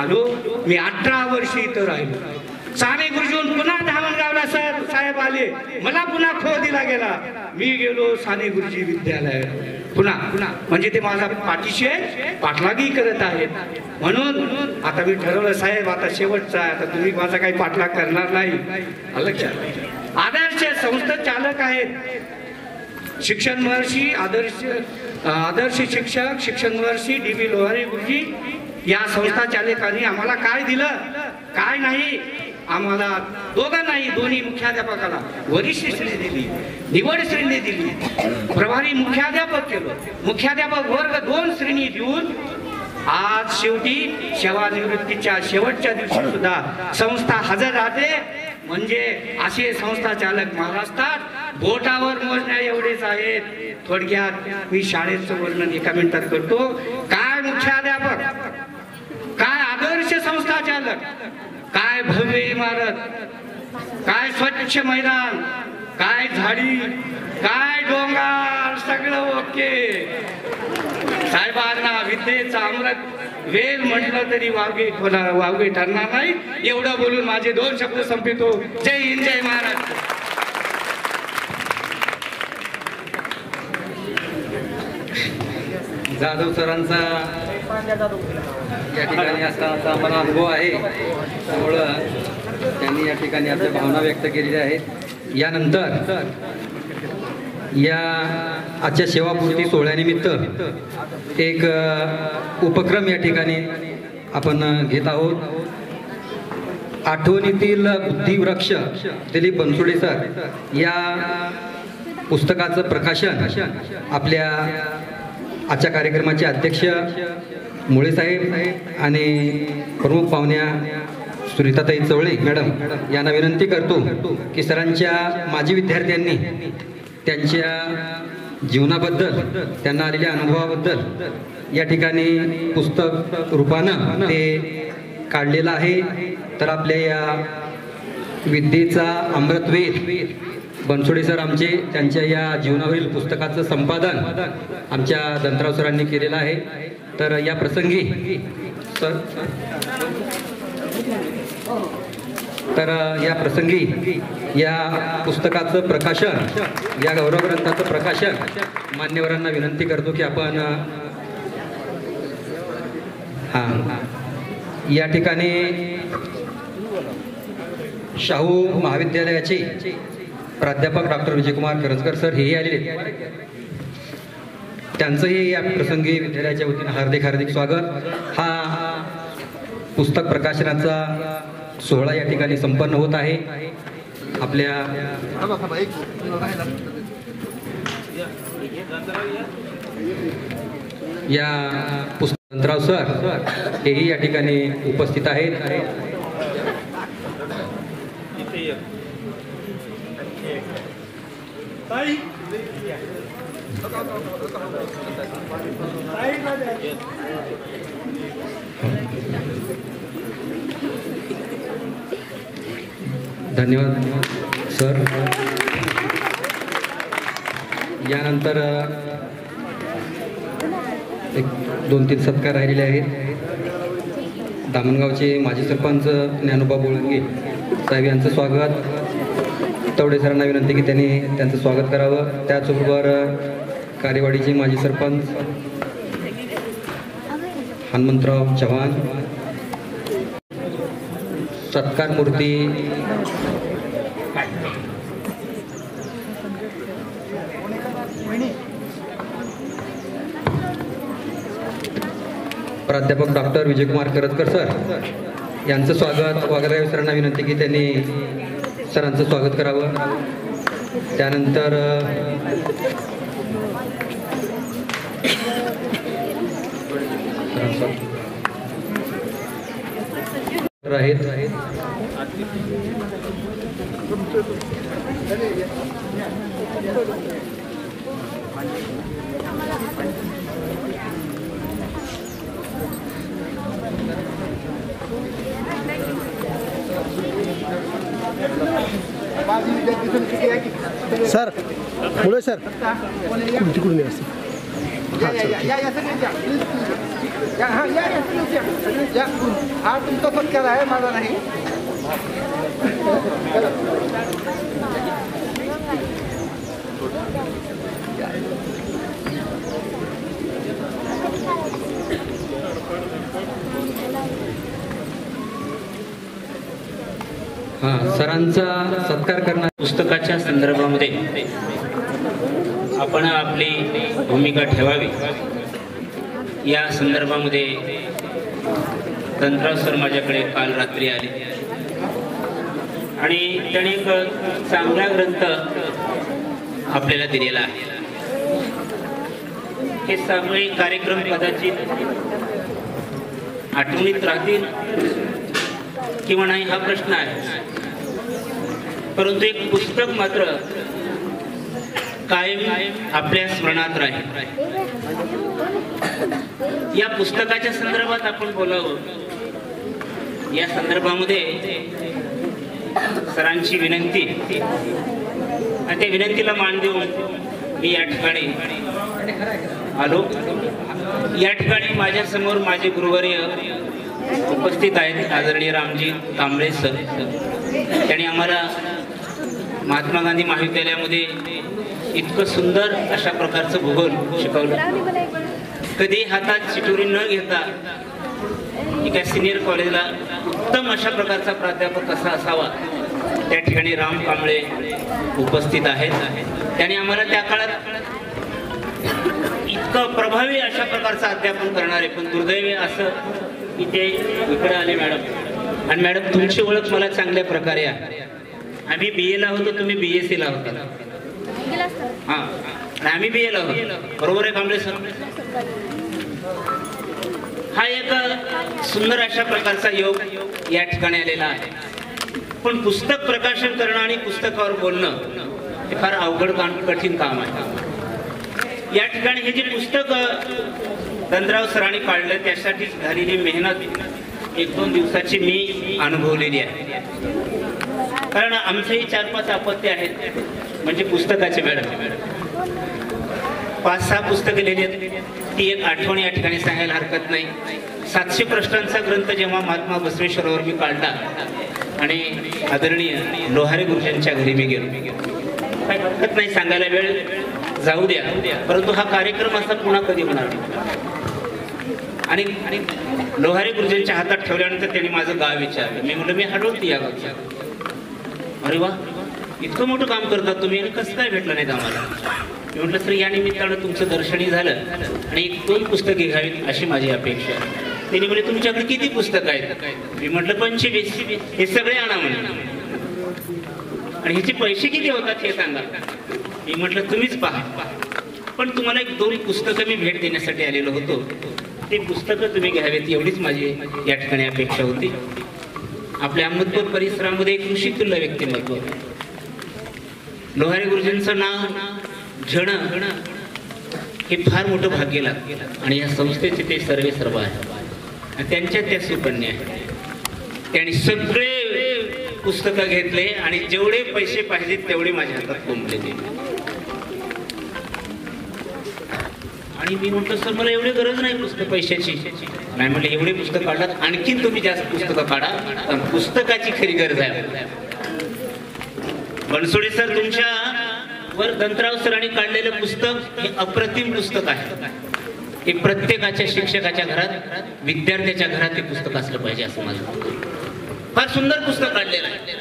आलो. मी 18 वर्ष इथं राहिलो. साने गुरुजीहून पुन्हा धामणगावला साहेब आले. मला पुन्हा खो दिला गेला. मी गेलो साने गुरुजी विद्यालयात पुन्हा म्हणजे ते माझा पाठीशी पाठलागी करत आहेत. म्हणून आता मी ठरवलं साहेब आता शेवटचा आहे, आता तुम्ही माझा काही पाठलाग करणार नाही. लक्षात. आदर्श संस्था चालक आहेत शिक्षण महर्षी आदर्श शिक्षक शिक्षण महर्षी DB लोहारे गुरुजी. या संस्था चालकांनी आम्हाला काय दिलं काय नाही, आम्हाला दोघांनाही दोन्ही मुख्याध्यापकाला वरिष्ठ श्रेणी दिली, निवड श्रेणी दिली, प्रभारी मुख्याध्यापक केलं. मुख्याध्यापक वर्ग 2 श्रेणी देऊन आज शेवटी सेवानिवृत्तीच्या शेवटच्या दिवशी सुद्धा संस्था हजर राहते. म्हणजे असे संस्था चालक महाराष्ट्रात बोटावर मोजण्या एवढेच आहेत. थोडक्यात मी शाळेचं वर्णन एका मिनिटात करतो. काय मुख्याध्यापक, काय आदर्श संस्था चालक, काय भव्य इमारत, काय स्वच्छ मैदान, काय झाडी, काय डोंगर, सगळं ओके. साहेबांना विद्येचा अमृत वेल म्हटलं तरी वावगे ठरणार नाही. एवढं बोलून माझे 2 शब्द संपितो. जय हिंद, जय महाराष्ट्र. जाधव सरांचा या ठिकाणी असताना मला अनुभव आहे, त्यामुळं त्यांनी या ठिकाणी आपल्या भावना व्यक्त केलेल्या आहेत. यानंतर या आजच्या सेवापूर्ती सोहळ्यानिमित्त एक उपक्रम या ठिकाणी आपण घेत आहोत. आठवणीतील बुद्धिवृक्ष दिलीप बनसोडे सर या पुस्तकाचं प्रकाशन आपल्या आजच्या कार्यक्रमाचे अध्यक्ष मुळे साहेब आणि प्रमुख पाहुण्या सुनीताताई चवळे मॅडम यांना विनंती करतो की सरांच्या माजी विद्यार्थ्यांनी त्यांच्या जीवनाबद्दल त्यांना आलेल्या अनुभवाबद्दल या ठिकाणी पुस्तक रूपानं ते काढलेलं आहे. तर आपल्या या विद्येचा अमृतवेध बनसोडे सर आमचे त्यांच्या या जीवनावरील पुस्तकाचं संपादन आमच्या दंतराव सरांनी केलेलं आहे. तर या प्रसंगी सर या पुस्तकाचं प्रकाशन या गौरव ग्रंथाचं प्रकाशन मान्यवरांना विनंती करतो की आपण या ठिकाणी शाहू महाविद्यालयाचे प्राध्यापक डॉक्टर विजयकुमार करंजकर सर हेही आलेले. त्यांचंही या प्रसंगी विद्यालयाच्या वतीने हार्दिक हार्दिक स्वागत. हा पुस्तक प्रकाशनाचा सोहळा या ठिकाणी संपन्न होत आहे. आपल्या या पुस्तकराव सर हेही या ठिकाणी उपस्थित आहेत. धन्यवाद सर. यानंतर एक 2-3 सत्कार राहिलेले आहेत. दामणगावचे माजी सरपंच ज्ञानोबा बोळंगे साहेब यांचं स्वागत. तवडे सरांना विनंती की त्यांनी त्यांचं स्वागत करावं. त्याचबरोबर कार्यवाडीचे माजी सरपंच हनुमंतराव चव्हाण, सत्कार मूर्ती प्राध्यापक डॉक्टर विजयकुमार करतकर सर यांचं स्वागत. वागराव सरांना विनंती की त्यांनी सरांचं स्वागत करावं. त्यानंतर आहेत सर मुळे सर तिकडून हा तुमचा सत्कार आहे, माझा नाही. सरांचा सत्कार करणार. पुस्तकाच्या संदर्भामध्ये आपण आपली भूमिका ठेवावी. या संदर्भामध्ये दंतराव सर माझ्याकडे काल रात्री आले आणि त्याने एक चांगला ग्रंथ आपल्याला दिलेला आहे. हे सगळे कार्यक्रम कदाचित आठवणीत राहतील किंवा नाही हा प्रश्न आहे, परंतु एक पुस्तक मात्र कायम आपल्या स्मरणात राहील. या पुस्तकाच्या संदर्भात आपण बोलावं. या संदर्भामध्ये सरांची विनंती आणि त्या विनंतीला मान देऊन मी या ठिकाणी आलो. या ठिकाणी माझ्या समोर माझे गुरुवर्य उपस्थित आहेत, आदरणीय रामजी कांबळे सर. त्यांनी आम्हाला महात्मा गांधी महाविद्यालयामध्ये इतकं सुंदर अशा प्रकारचं भूगोल शिकवलं. कधी हातात चिटुरी न घेता एका सिनियर कॉलेजला उत्तम अशा प्रकारचा प्राध्यापक कसा असावा त्या ठिकाणी राम कांबळे उपस्थित आहेत. त्याने आम्हाला त्या काळात इतकं प्रभावी अशा प्रकारचं अध्यापन करणारे, पण दुर्दैवी असं की ते इकडे आले मॅडम. आणि मॅडम तुमची ओळख मला चांगल्या प्रकारे आहे. आम्ही BA ला होतो, तुम्ही BSc ला होता. हां, आणि आम्ही BA ला होतो, बरोबर आहे कांबळे सर? हा एक सुंदर अशा प्रकारचा योग या ठिकाणी आलेला आहे. पण पुस्तक प्रकाशन करणं आणि पुस्तकावर बोलणं हे फार अवघड कठीण काम आहे. या ठिकाणी हे जे पुस्तक दंतराव सरांनी काढलं त्यासाठी झालेली मेहनत 1-2 दिवसाची मी अनुभवलेली आहे. कारण आमचेही 4-5 अपत्य आहेत, म्हणजे पुस्तकाचे मॅडम 5-6 पुस्तकं लिहिली आहेत. ती एक आठवण या ठिकाणी सांगायला हरकत नाही. 700 प्रश्नांचा ग्रंथ जेव्हा महात्मा बसवेश्वरावर मी काढला आणि आदरणीय लोहारे गुरुजींच्या घरी मी गेलो, काही हरकत नाही सांगायला, वेळ जाऊ द्या, परंतु हा कार्यक्रम असा पुन्हा कधी होणार नाही. आणि लोहारे गुरुजींच्या हातात ठेवल्यानंतर त्यांनी माझं गाव विचारलं. मी म्हटलं मी हडवते या गावच्या. अरे वा, इतकं मोठं काम करतात तुम्ही आणि कसं काय भेटलं नाहीत आम्हाला? मी म्हटलं सर या निमित्तानं तुमचं दर्शनही झालं आणि 1-2 पुस्तके घ्यावीत अशी माझी अपेक्षा. त्यांनी म्हणे तुमच्याकडे किती पुस्तकं आहेत? मी म्हटलं 25. हे सगळे आणा म्हणे. आणि ह्याचे पैसे किती होतात हे सांगा. मी म्हटलं तुम्हीच पहा, पण तुम्हाला 1-2 पुस्तकं मी भेट देण्यासाठी आलेलो होतो. ते पुस्तकं तुम्ही घ्यावेत एवढीच माझी या ठिकाणी अपेक्षा होती. आपल्या अहमदपूर परिसरामध्ये एक ऋषितुल्य व्यक्तिमत्व, लोहारे गुरुजींचं नाव घेणं हे फार मोठं भाग्य लागतं. आणि या संस्थेचे ते सर्व आहे. त्यांच्या त्या सुकन्या आहेत. त्यांनी सगळे पुस्तकं घेतले आणि जेवढे पैसे पाहिजेत तेवढे माझ्या हातात कोंबले दिले. आणि मी म्हटलं सर मला एवढी गरज नाही पुस्तक पैशाची. नाही म्हटलं एवढे पुस्तक काढलात आणखीन तुम्ही जास्त पुस्तकं काढा, कारण पुस्तकाची खरी गरज आहे. बनसोडे सर तुमच्या वर दंतराव सरांनी काढलेलं पुस्तक हे अप्रतिम पुस्तक आहे. हे प्रत्येकाच्या शिक्षकाच्या घरात, विद्यार्थ्याच्या घरात हे पुस्तक असलं पाहिजे असं मला. फार सुंदर पुस्तक काढलेलं आहे.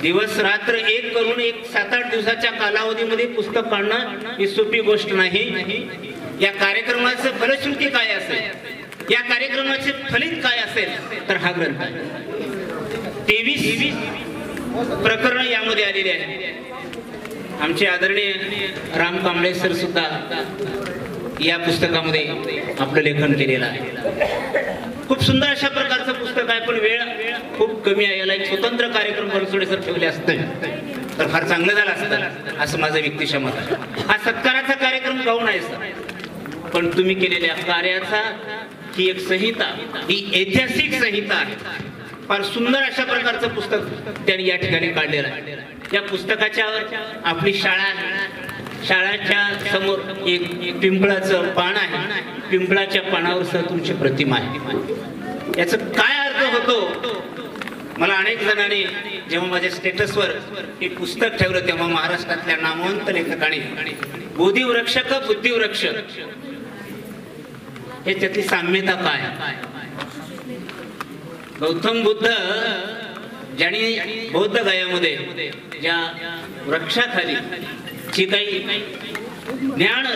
दिवस रात्र एक करून 7-8 दिवसाच्या कालावधीमध्ये पुस्तक काढणं ही सोपी गोष्ट नाही. या कार्यक्रमाचं फलश्रुती काय असेल, या कार्यक्रमाचे फलित काय असेल तर हा ग्रंथ आहे. 23 प्रकरण यामध्ये आलेले आहेत. आमचे आदरणीय राम कांबळे सर सुद्धा या पुस्तकामध्ये आपलं लेखन केलेलं आहे. खूप सुंदर अशा प्रकारचं पुस्तक आहे, पण वेळ खूप कमी आहे. याला एक स्वतंत्र कार्यक्रम बनसोडे सर ठेवले असते तर फार चांगलं झालं असतं असं माझं व्यक्तिशः मत आहे. हा सत्काराचा कार्यक्रम गाऊन आहे सर, पण तुम्ही केलेल्या कार्याचा ही एक संहिता, ही ऐतिहासिक संहिता आहे. फार सुंदर अशा प्रकारचं पुस्तक त्यांनी या ठिकाणी काढलेलं आहे. या पुस्तकाच्या आपली शाळाच्या समोर एक पिंपळाचं पान आहे. पिंपळाच्या पानावर सर तुमची प्रतिमा आहे. याचा काय अर्थ होतो मला अनेक जणांनी जेव्हा माझ्या स्टेटसवर हे पुस्तक ठेवलं तेव्हा महाराष्ट्रातल्या नामवंत लेखकांनी बोधिवृक्ष का बुद्धिवृक्ष हे त्यातली साम्यता काय. गौतम बुद्ध ज्यांनी बौद्ध गयामध्ये ज्या वृक्षाखाली जी काही ज्ञान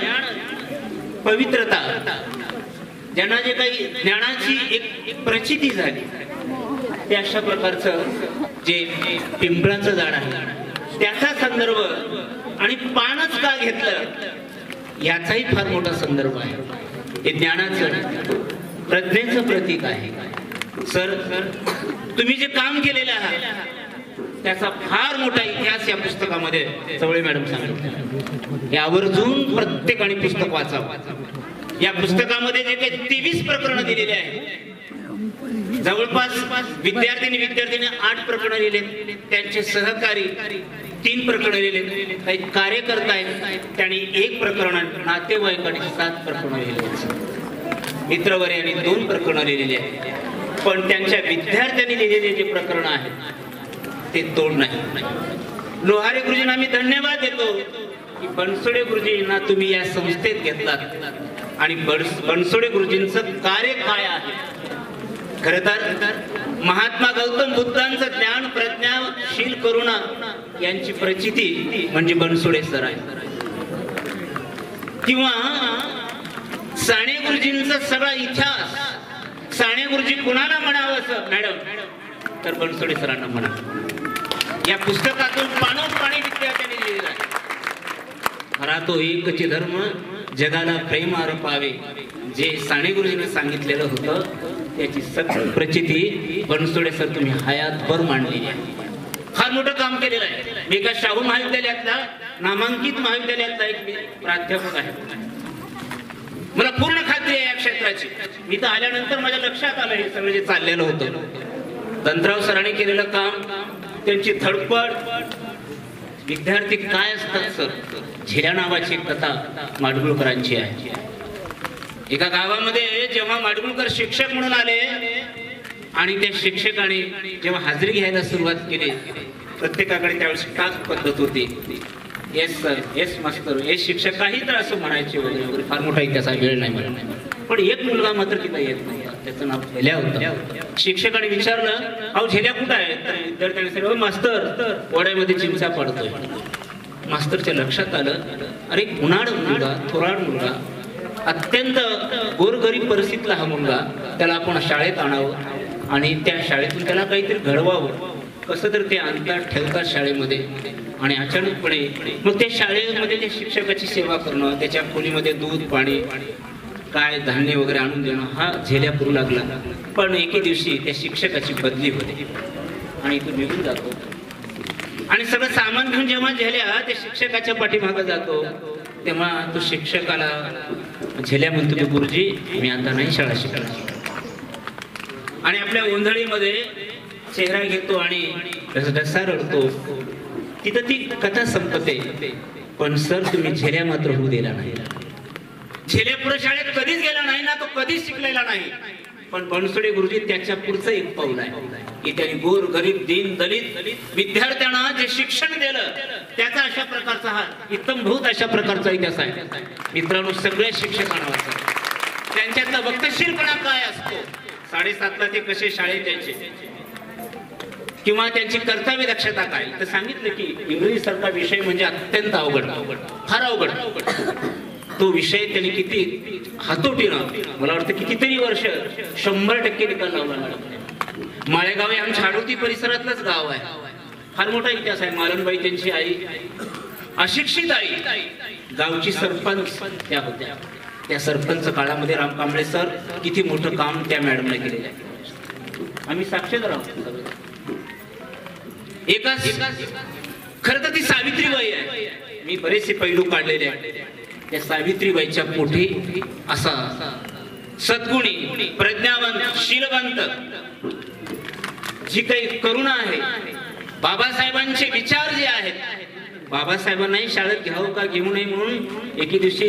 पवित्रता, ज्यांना जे काही ज्ञानाची एक प्रचिती झाली, ते अशा प्रकारचं जे पिंपळाचं झाड आहे त्याचा संदर्भ आणि पानच का घेतलं याचाही फार मोठा संदर्भ आहे. हे ज्ञानाचं प्रज्ञेचं प्रतीक आहे. सर तुम्ही जे काम केलेलं आहात त्याचा फार मोठा इतिहास या पुस्तकामध्ये चवळे मॅडम सांगितलं. हे आवर्जून प्रत्येकाने पुस्तक वाचावं. या पुस्तकामध्ये जे काही 23 प्रकरणं दिलेली आहेत, जवळपास विद्यार्थ्यांनी 8 प्रकरणं लिहिले, त्यांचे सहकारी 3 प्रकरणं लिहिले, काही कार्यकर्ता आहेत त्यांनी 1 प्रकरण, नातेवाईकांनी 7 प्रकरणं लिहिली, मित्रवर्यांनी 2 प्रकरणं लिहिलेली आहेत. पण त्यांच्या विद्यार्थ्यांनी लिहिलेले जे प्रकरण आहेत ते तोड नाही. लोहारे गुरुजींना आम्ही धन्यवाद देतो की बनसोडे गुरुजींना तुम्ही या संस्थेत घेतलात आणि बनसोडे गुरुजींचं कार्य काय आहे खर तर महात्मा गौतम बुद्धांचं ज्ञान प्रज्ञाशील करुणा यांची प्रचिती म्हणजे बनसोडे सर आहे, किंवा साने गुरुजींचा सगळा इतिहास साने गुरुजी कुणाला म्हणावं असं मॅडम तर बनसोडे सरांना म्हणा. या पुस्तकातून पाणी विद्यार्थ्यांनी लिहिलेलं आहे. खरा तो एकच धर्म जगाला प्रेम अर्पावे जे साने गुरुजींनी सांगितलेलं होतं त्याची सगळी प्रचिती बनसोडे सर तुम्ही हयातभर मांडलेली आहे. फार मोठं काम केलेलं आहे. मी एका शाहू महाविद्यालयातला नामांकित महाविद्यालयातला एक प्राध्यापक आहे. मला पूर्ण खात्री आहे या क्षेत्राची. मी तर आल्यानंतर माझ्या लक्षात आलं हे सगळं जे चाललेलं होतं. दंतराव सरांनी केलेलं काम, त्यांची धडपड. विद्यार्थी काय असतात सर? झेल्या नावाची कथा माडगुळकरांची आहे. एका गावामध्ये जेव्हा माडगुळकर शिक्षक म्हणून आले आणि त्या शिक्षकाने जेव्हा हाजरी घ्यायला सुरुवात केली, प्रत्येकाकडे त्यावेळेस टाक पद्धत होती. येस सर, येस मास्तर, येस शिक्षक, काही तर असं म्हणायचे वगैरे वगैरे. फार मोठा इतिहास वेळ नाही मला. पण एक मुलगा मात्र तिथं येत नव्हता. त्याचं नाव झेल्या होतं. शिक्षकाने विचारलं, अहो झेल्या कुठं आहे? तर विद्यार्थ्याने सांगितलं, मास्तर वड्यामध्ये चिंचा पडतोय. मास्तरच्या लक्षात आलं, अरे उन्हाळ मुलगा, थोराड मुलगा, अत्यंत गोरगरीब परिस्थितीतला हा मुलगा, त्याला आपण शाळेत आणावं आणि त्या शाळेतून त्याला काहीतरी घडवावं. कसं तर ते आणतात, ठेवतात शाळेमध्ये. आणि अचानकपणे मग त्या शाळेमध्ये त्या शिक्षकाची सेवा करणं, त्याच्या खोलीमध्ये दूध पाणी काय धान्य वगैरे आणून देणं हा झेल्या करू लागला. पण एके दिवशी त्या शिक्षकाची बदली होते आणि तो निघून जातो. आणि सगळं सामान घेऊन जेव्हा झेल्या त्या शिक्षकाच्या पाठीमागे जातो तेव्हा तो शिक्षकाला झेल्या म्हणतो की गुरुजी मी आता नाही शाळा शिकणार. आणि आपल्या गोंधळीमध्ये चेहरा घेतो आणि ढसा रडतो. तिथं ती कथा संपते. पण सर तुम्ही झेल्या मात्र होऊ दिला नाही. झेल्या पुढे शाळेत कधीच गेला नाही ना, तो कधीच शिकलेला नाही. पण बनसोडे गुरुजी त्याच्या पुढचं एक पाऊल आहे की त्यांनी गोर गरीब दीन दलित विद्यार्थ्यांना जे शिक्षण दिलं त्याचा अशा प्रकारचा हा इत्तमभूत अशा प्रकारचा इतिहास आहे. मित्रांनो, सगळ्या शिक्षकांना वाचा. त्यांच्यातला वक्तशीरपणा काय असतो, 7:30ला ते कसे शाळेत यायचे किंवा त्यांची कर्तव्य दक्षता काय. तर सांगितलं की इंग्रजीसारखा विषय म्हणजे अत्यंत अवघड, फार अवघड. तो विषय त्यांनी किती हातोटीनं, मला वाटतं कितीतरी वर्ष 100% निकाल लावला मॅडम. माळेगाव हे आमच्या हाडोती परिसरातलंच गाव आहे. फार मोठा इतिहास आहे. मालनबाई त्यांची आई, अशिक्षित आई, गावची सरपंच त्या होत्या. त्या सरपंच काळामध्ये राम कांबळे सर किती मोठं काम त्या मॅडमने केलेलं आहे. आम्ही साक्षीदार आहोत. एकाच खरं तर ती सावित्रीबाई आहे. मी बरेचसे पैलू काढलेले आहेत. त्या सावित्रीबाईच्या पोटी असा सद्गुणी, प्रज्ञावंत, शीलवंत, जी काही करुणा आहे, बाबासाहेबांचे विचार जे आहेत, बाबासाहेबांनाही शाळेत घ्यावं का घेऊ नये म्हणून एके दिवशी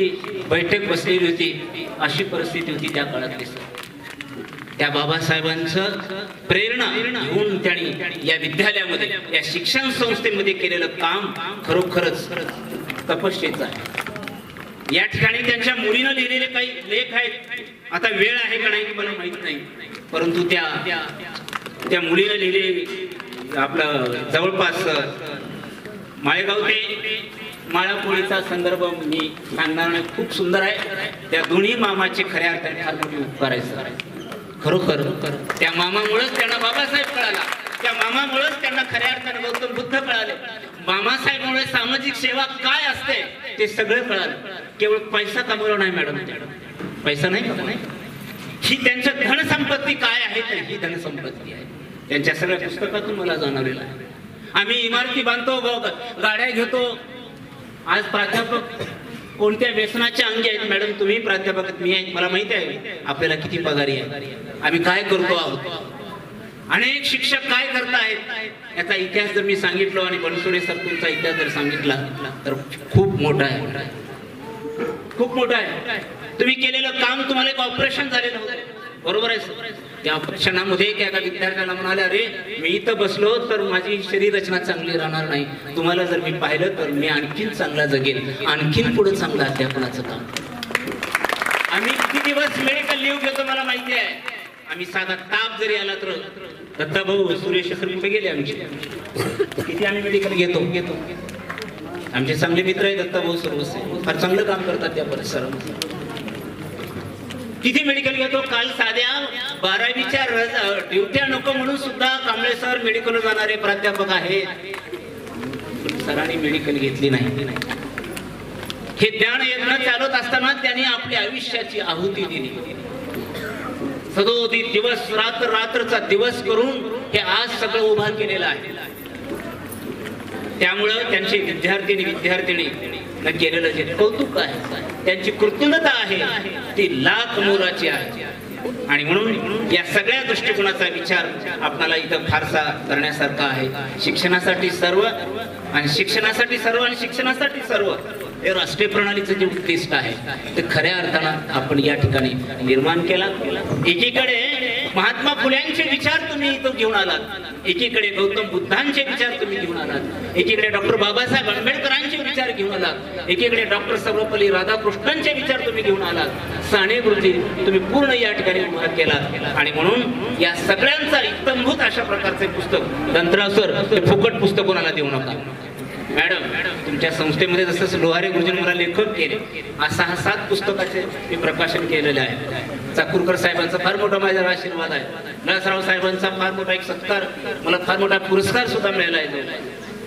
बैठक बसलेली होती. अशी परिस्थिती होती त्या काळातली. त्या बाबासाहेबांचं प्रेरणा घेऊन त्यांनी या विद्यालयामध्ये, या शिक्षण संस्थेमध्ये केलेलं काम खरोखरच तपश्चर्येचं आहे. या ठिकाणी त्यांच्या मुलीनं लिहिलेले काही लेख आहेत. आता वेळ आहे का नाही मला माहित नाही, परंतु त्या मुलीनं लिहिले आपलं जवळपास माळेगाव ते माळापोळीचा संदर्भ मी सांगणार नाही. खूप सुंदर आहे. त्या दोन्ही मामाचे खऱ्या अर्थाने फार मोठी उपकार आहे. खरोखर त्या मामामुळेच त्यांना बाबासाहेब कळाला. त्या मामामुळेच त्यांना खऱ्या अर्थाने गौतम बुद्ध कळाले. मामासाहेबांमुळे सामाजिक सेवा काय असते ते सगळं कळालं. केवळ पैसा कमवला नाही मॅडम, पैसा नाही कमवला, ही त्यांच्या धनसंपत्ती काय आहे तर ही धनसंपत्ती आहे. त्यांच्या सगळ्या पुस्तकातून मला जाणवलेलं आहे. आम्ही इमारती बांधतो, गाड्या घेतो. आज प्राध्यापक कोणत्या व्यसनाच्या अंगी आहेत मॅडम? तुम्ही प्राध्यापक, मी आहे, मला माहिती आहे आपल्याला किती पगारी आहे, आम्ही काय करतो आहोत, अनेक शिक्षक काय करतायत याचा इतिहास जर मी सांगितलो आणि बनसोडे सर तुमचा इतिहास जर सांगितला तर खूप मोठा आहे, खूप मोठा आहे. तुम्ही केलेलं काम, तुम्हाला एक ऑपरेशन झालेलं होतं, बरोबर आहे. त्या ऑपरेशनामध्ये एका विद्यार्थ्याला म्हणाले, अरे मी इथं बसलो तर माझी शरीर रचना चांगली राहणार नाही, तुम्हाला जर मी पाहिलं तर मी आणखीन चांगला जगेल, आणखीन पुढे चांगलं अध्यापनाचं काम. आम्ही किती दिवस मेडिकल लीव्ह घेतो मला माहिती आहे. आम्ही साधा ताप जरी आला तर दत्ताभाऊ सुरेश सर कुठे गेले आमचे, किती आम्ही मेडिकल घेतो. आमचे चांगले मित्र आहे दत्ताभाऊ सर्वस्व, फार चांगलं काम करतात त्या परिसरामध्ये. किती मेडिकल घेतो. काल साध्या 12वीच्या ड्युट्या नको म्हणून सुद्धा कांबळे सर मेडिकल जाणारे प्राध्यापक आहेत. सरांनी मेडिकल घेतली नाही. हे ज्ञान यज्ञ चालत असताना त्यांनी आपल्या आयुष्याची आहुती दिली. सदोदित दिवस रात्रचा दिवस करून हे आज सगळं उभा केलेलं आहे. त्यामुळं त्यांचे विद्यार्थिनी केलेलं जे कौतुक आहे, त्यांची कृतज्ञता आहे ती लाख मोलाची आहे. आणि म्हणून या सगळ्या दृष्टिकोनाचा विचार आपल्याला इथं फारसा करण्यासारखा आहे. शिक्षणासाठी सर्व आणि शिक्षणासाठी सर्व हे राष्ट्रीय प्रणालीचं जे उद्दिष्ट आहे ते खऱ्या अर्थानं आपण या ठिकाणी निर्माण केला. एकीकडे महात्मा फुल्यांचे विचार तुम्ही इथं घेऊन आलात, एकीकडे गौतम बुद्धांचे विचार तुम्ही घेऊन आलात, एकीकडे डॉक्टर बाबासाहेब आंबेडकरांचे विचार घेऊन आलात, एकीकडे डॉक्टर सर्वपल्ली राधाकृष्णांचे विचार तुम्ही घेऊन आलात. साने गुरुजी तुम्ही पूर्ण या ठिकाणी उभा केलात. आणि म्हणून या सगळ्यांचा इत्तंभूत अशा प्रकारचे पुस्तक दंतराव सर हे फुकट पुस्तक कोणाला देऊ नका. मॅडम तुमच्या संस्थेमध्ये जसं लोहारे गुरुजींनी मला लेखक केले, असा 7 पुस्तकाचे मी प्रकाशन केलेले आहे. चाकूरकर साहेबांचा फार मोठा माझ्यावर आशीर्वाद आहे. नरसराव साहेबांचा फार मोठा एक सत्कार, मला फार मोठा पुरस्कार सुद्धा मिळाला आहे.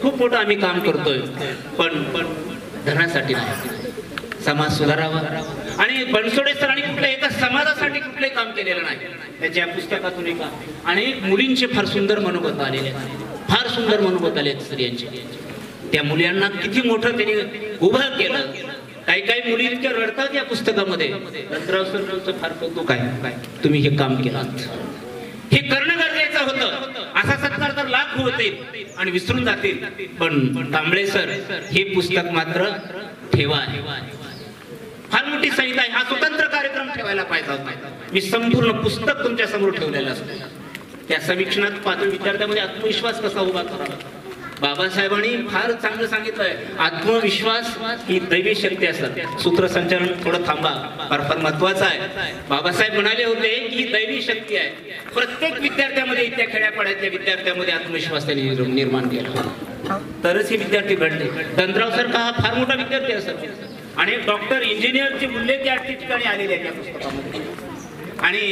खूप मोठं आम्ही काम करतोय, पण धनासाठी नाही, समाज सुधारावा. आणि बनसोडे सरांनी कुठल्या एका समाजासाठी कुठले काम केलेलं नाही. त्याच्या पुस्तकातून एका अनेक मुलींचे फार सुंदर मनोगत आलेले, फार सुंदर मनोगत आले स्त्रियांचे. त्या मुलांना किती मोठं त्यांनी उभं केलं. काही मुली इतक्या रडतात या पुस्तकामध्ये. दत्तराव सरांचं फार कौतुक आहे, तुम्ही हे काम केलात. हे करणं गरजेचं होतं. असा सत्कार तर लाख होतील आणि विसरून जातील, पण कांबळे सर हे पुस्तक मात्र ठेवा. फार मोठी संहिता आहे. हा स्वतंत्र कार्यक्रम ठेवायला पाहिजे होता. मी संपूर्ण पुस्तक तुमच्या समोर ठेवलेलं असतं. त्या समीक्षणात पाहतो विद्यार्थ्यांमध्ये आत्मविश्वास कसा उभा करावा. बाबासाहेबांनी फार चांगलं सांगितलंय, आत्मविश्वास ही दैवी शक्ती असतात. सूत्रसंचालन थोडं थांबा, फार महत्वाचं आहे. बाबासाहेब म्हणाले होते की ही दैवी शक्ती आहे. प्रत्येक विद्यार्थ्यामध्ये, इथल्या खेड्यापाड्यातल्या विद्यार्थ्यामध्ये आत्मविश्वास त्यांनी निर्माण केला, तरच हे विद्यार्थी घडले. दंतराव सर हा फार मोठा विद्यार्थी असतात आणि डॉक्टर इंजिनियरचे मूल्य त्या ठिकाणी आलेले आहेत या पुस्तकामध्ये. आणि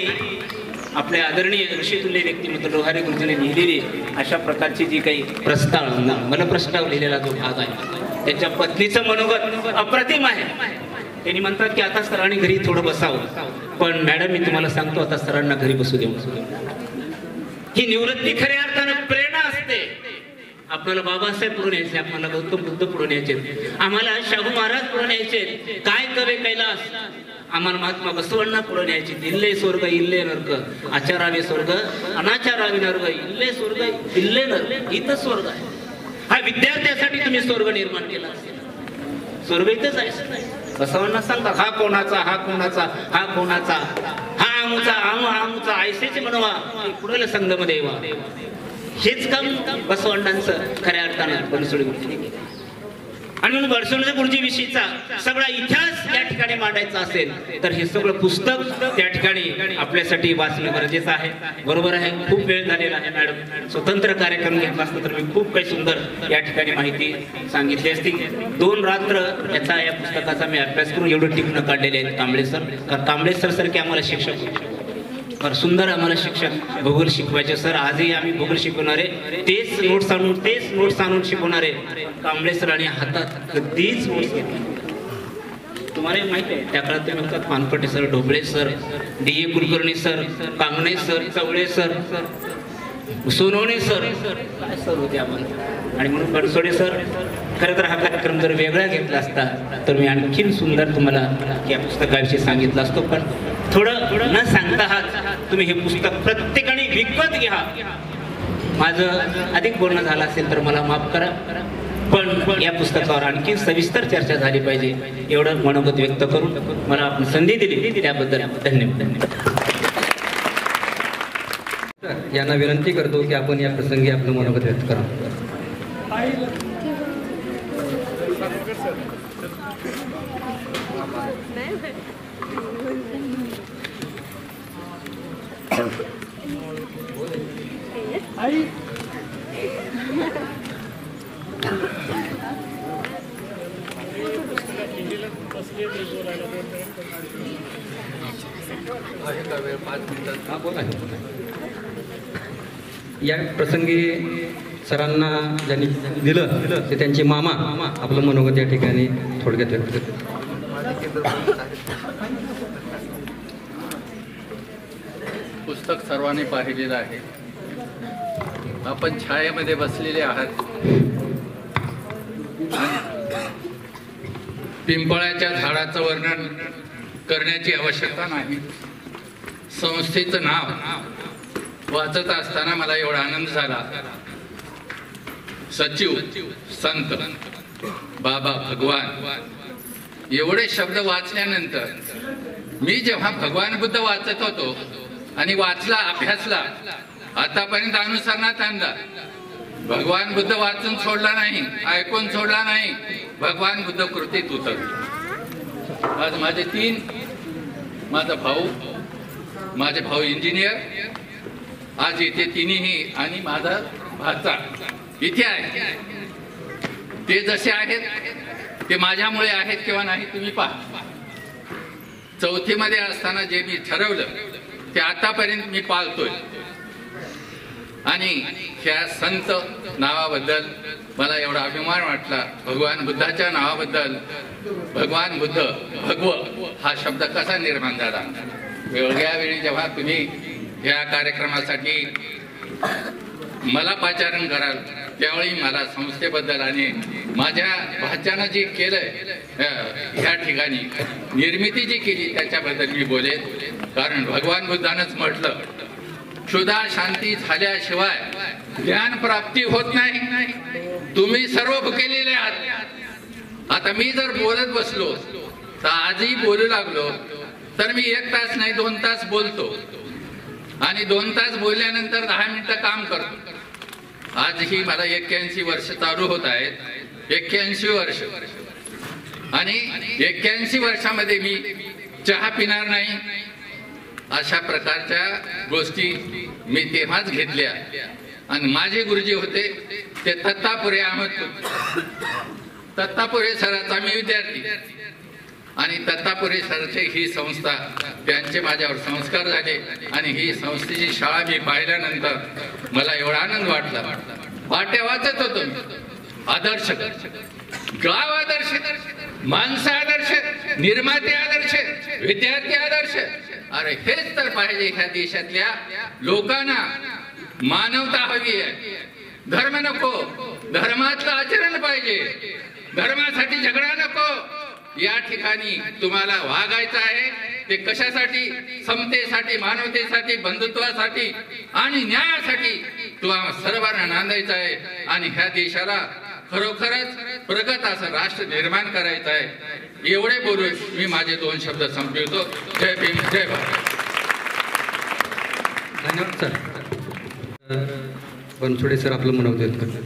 आपले आदरणीय ऋषितुल्य व्यक्तिमत्व लोहारे गुरुजींनी लिहिलेली अशा प्रकारची जी काही प्रस्ताव लिहिलेला जो भाग आहे, त्याच्या पत्नीचं मनोगत अप्रतिम आहे. त्यांनी म्हणतात की आता सरांनी घरी थोडं बसावं, पण मॅडम मी तुम्हाला सांगतो आता सरांना घरी बसू देऊ. ही निवृत्ती खऱ्या अर्थानं प्रेरणा असते. आपल्याला बाबासाहेब पुढून यायचे, आपल्याला गौतम बुद्ध पुढून यायचे, आम्हाला शाहू महाराज पुढून यायचे, काय कवे कैलास, आम्हाला महात्मा बसवण्णा पुढे न्यायची. इल्ले स्वर्ग इल्ले नर्क, आचारावे स्वर्ग अनाचारावे नर्क, इल्ले स्वर्ग इल्ले नर्क, इथं स्वर्ग आहे. हा विद्यार्थ्यासाठी तुम्ही स्वर्ग निर्माण केला असेल, स्वर्ग इथंच आहे. बसवण्णा सांगतात हा कोणाचा, हा कोणाचा, हा कोणाचा, हा आमुचा, आमुचा ऐसेचे म्हणवा पुढे संघमध्ये येवा. हेच काम बसवण्णांचं खऱ्या अर्थानं बनसोडे गुरुजींनी केलं. आणि म्हणून बनसोडे गुरुजी विषयीचा सगळा इतिहास या ठिकाणी मांडायचा असेल तर हे सगळं पुस्तक त्या ठिकाणी आपल्यासाठी वाचणं गरजेचं आहे. बरोबर आहे, खूप वेळ झालेला आहे मॅडम. स्वतंत्र कार्यक्रम घेतला असता तर मी खूप काही सुंदर या ठिकाणी माहिती सांगितली असती. 2 रात्र याचा या पुस्तकाचा मी अभ्यास करून एवढं टिपणं काढलेले आहेत कांबळे सर. कारण कांबळे सर सारखे आम्हाला शिक्षक फार सुंदर आम्हाला शिक्षक भूगोल शिकवायचे सर. आजही आम्ही भूगोल शिकवणारे तेच नोट्स आणून शिकवणारे कांबळे सर आणि हातात कधीच नोट्स घेतले. तुम्हाला माहिती आहे त्या काळात ते म्हणतात Panpate sir, Dhoble sir, D A Kulkarni sir, Kangane sir, Chavle sir, Sonawane sir, काय सर होते आम्हाला. आणि म्हणून बनसोडे सर खरं तर हा कार्यक्रम जर वेगळा घेतला असता तर मी आणखीन सुंदर तुम्हाला या पुस्तकाविषयी सांगितलं असतो. पण थोडं न सांगता तुम्ही हे पुस्तक प्रत्येकाने विकत घ्या. माझं अधिक बोलणं झालं असेल तर मला माफ करा, पण या पुस्तकावर आणखी सविस्तर चर्चा झाली पाहिजे एवढं मनोगत व्यक्त करून मला आपण संधी दिली त्याबद्दल धन्यवाद. यांना विनंती करतो की आपण या प्रसंगी आपलं मनोगत व्यक्त करा. या प्रसंगी सरांना ज्यांनी दिलं ते त्यांचे मामा आपलं मनोगत या ठिकाणी थोडक्यात व्यक्त करतात. पुस्तक सर्वांनी पाहिलेलं आहे. आपण छायेमध्ये बसलेले आहात. पिंपळाच्या झाडाचं वर्णन करण्याची आवश्यकता नाही. संस्थेचं नाव वाचत असताना मला एवढा आनंद झाला. सचिव, संत, बाबा, भगवान एवढे शब्द वाचल्यानंतर मी जेव्हा भगवान बुद्ध वाचत होतो आणि वाचला, अभ्यासला, आतापर्यंत अनुसरणात आणला. भगवान बुद्ध वाचून सोडला नाही, ऐकून सोडला नाही, भगवान बुद्ध कृतीत उतरले. आज माझे तीन, माझे भाऊ इंजिनियर आज इथे तिन्ही आणि माझा भाचा इथे आहे. ते जसे आहेत ते माझ्यामुळे आहेत किंवा नाही तुम्ही पहा. चौथीमध्ये असताना जे मी ठरवलं ते आतापर्यंत मी पाळतोय. आणि ह्या संत नावाबद्दल मला एवढा अभिमान वाटला. भगवान बुद्धाच्या नावाबद्दल भगवान बुद्ध, भगव हा शब्द कसा निर्माण झाला. वेगळ्या वेळी जेव्हा तुम्ही ह्या कार्यक्रमासाठी मला पाचारण कराल त्यावेळी मला संस्थेबद्दल आणि माझ्या भाच्यानं जे केलंय ह्या ठिकाणी निर्मिती जी केली त्याच्याबद्दल मी बोलेन. कारण भगवान बुद्धानंच म्हटलं, क्षुधा शांती झाल्याशिवाय ज्ञान प्राप्ती होत नाही. तुम्ही सर्व भुकेलेले आहात. आता मी जर बोलत बसलो तर आजही बोलू लागलो तर मी 1 तास नाही 2 तास बोलतो आणि 2 तास बोलल्यानंतर 10 मिनिटं काम करतो. आजही मला 81 वर्ष चालू होत आहेत. 81 वर्ष आणि 81 वर्षामध्ये मी चहा पिणार नाही अशा प्रकारच्या गोष्टी मी तेव्हाच घेतल्या. आणि माझे गुरुजी होते ते दत्तापुरे अहमद. दत्तापुरे सराचा मी विद्यार्थी आणि दत्तापुरे सरचे ही संस्था, त्यांचे माझ्यावर संस्कार झाले आणि ही संस्थेची शाळा मी पाहिल्यानंतर मला एवढा आनंद वाटला. पाट्या वाचत होतो. आदर्श, गाव आदर्श, माणसं आदर्श, निर्माते आदर्श, विद्यार्थी आदर्श. अरे हेच तर पाहिजे ह्या देशातल्या लोकांना. मानवता हवी आहे. धर्म नको, धर्मातलं आचरण पाहिजे. धर्मासाठी झगडा नको. या ठिकाणी तुम्हाला वागायचं आहे ते कशासाठी? समतेसाठी, मानवतेसाठी, बंधुत्वासाठी आणि न्यायासाठी तुम्हाला सर्वांना नांदायचं आहे आणि ह्या देशाला खरोखरच प्रगत असं राष्ट्र निर्माण करायचं आहे. एवढे बोलून मी माझे 2 शब्द संपवितो. जय भीम, जय भारत. धन्यवाद सर. बनसोडे सर आपलं मनोगत करतात.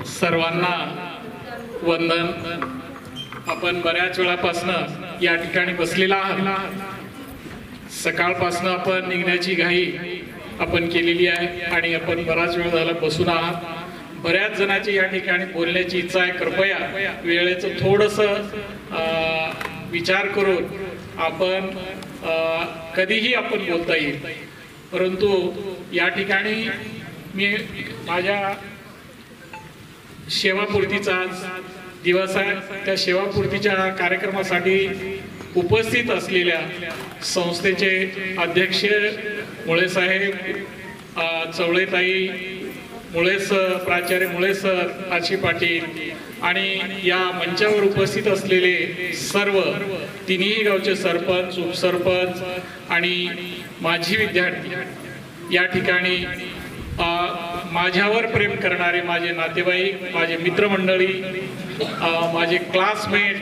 सर्वांना वंदन. आपण बऱ्याच वेळापासनं या ठिकाणी बसलेला आहात. सकाळपासनं आपण निघण्याची घाई आपण केलेली आहे आणि आपण बराच वेळ झाला बसून आहात. बऱ्याच जणांची या ठिकाणी बोलण्याची इच्छा आहे. कृपया वेळेचं थोडंसं विचार करून आपण कधीही आपण बोलता येईल. परंतु या ठिकाणी मी माझ्या सेवापूर्तीचा दिवस आहे. त्या सेवापूर्तीच्या कार्यक्रमासाठी उपस्थित असलेल्या संस्थेचे अध्यक्ष मुळे साहेब, चवळेताई मुळे सर, प्राचार्य मुळे सर, आशी पाटील आणि या मंचावर उपस्थित असलेले सर्व तिन्ही गावचे सरपंच, उपसरपंच आणि माजी विद्यार्थी, या ठिकाणी माझ्यावर प्रेम करणारे माझे नातेवाईक, माझे मित्रमंडळी, माझे क्लासमेट,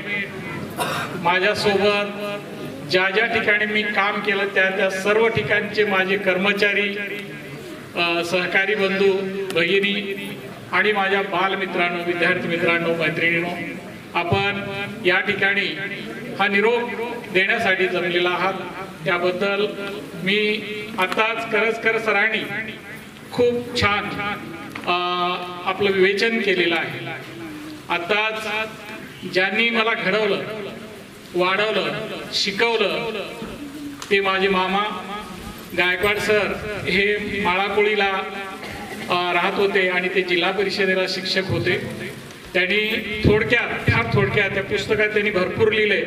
माझ्यासोबत ज्या ज्या ठिकाणी मी काम केलं त्या सर्व ठिकाणचे माझे कर्मचारी, सहकारी बंधू भगिनी आणि माझ्या बालमित्रांनो, विद्यार्थी मित्रांनो, मैत्रिणींनो, आपण या ठिकाणी हा निरोप देण्यासाठी जमलेला आहात. त्याबद्दल मी आताच करजकर सरांनी खूप छान आपलं विवेचन केलेलं आहे. आताच ज्यांनी मला घडवलं, वाढवलं, शिकवलं ते माझे मामा गायकवाड सर हे माळाकोळीला राहत होते आणि ते जिल्हा परिषदेला शिक्षक होते. त्यांनी फार थोडक्यात त्या पुस्तकात त्यांनी भरपूर लिहिले,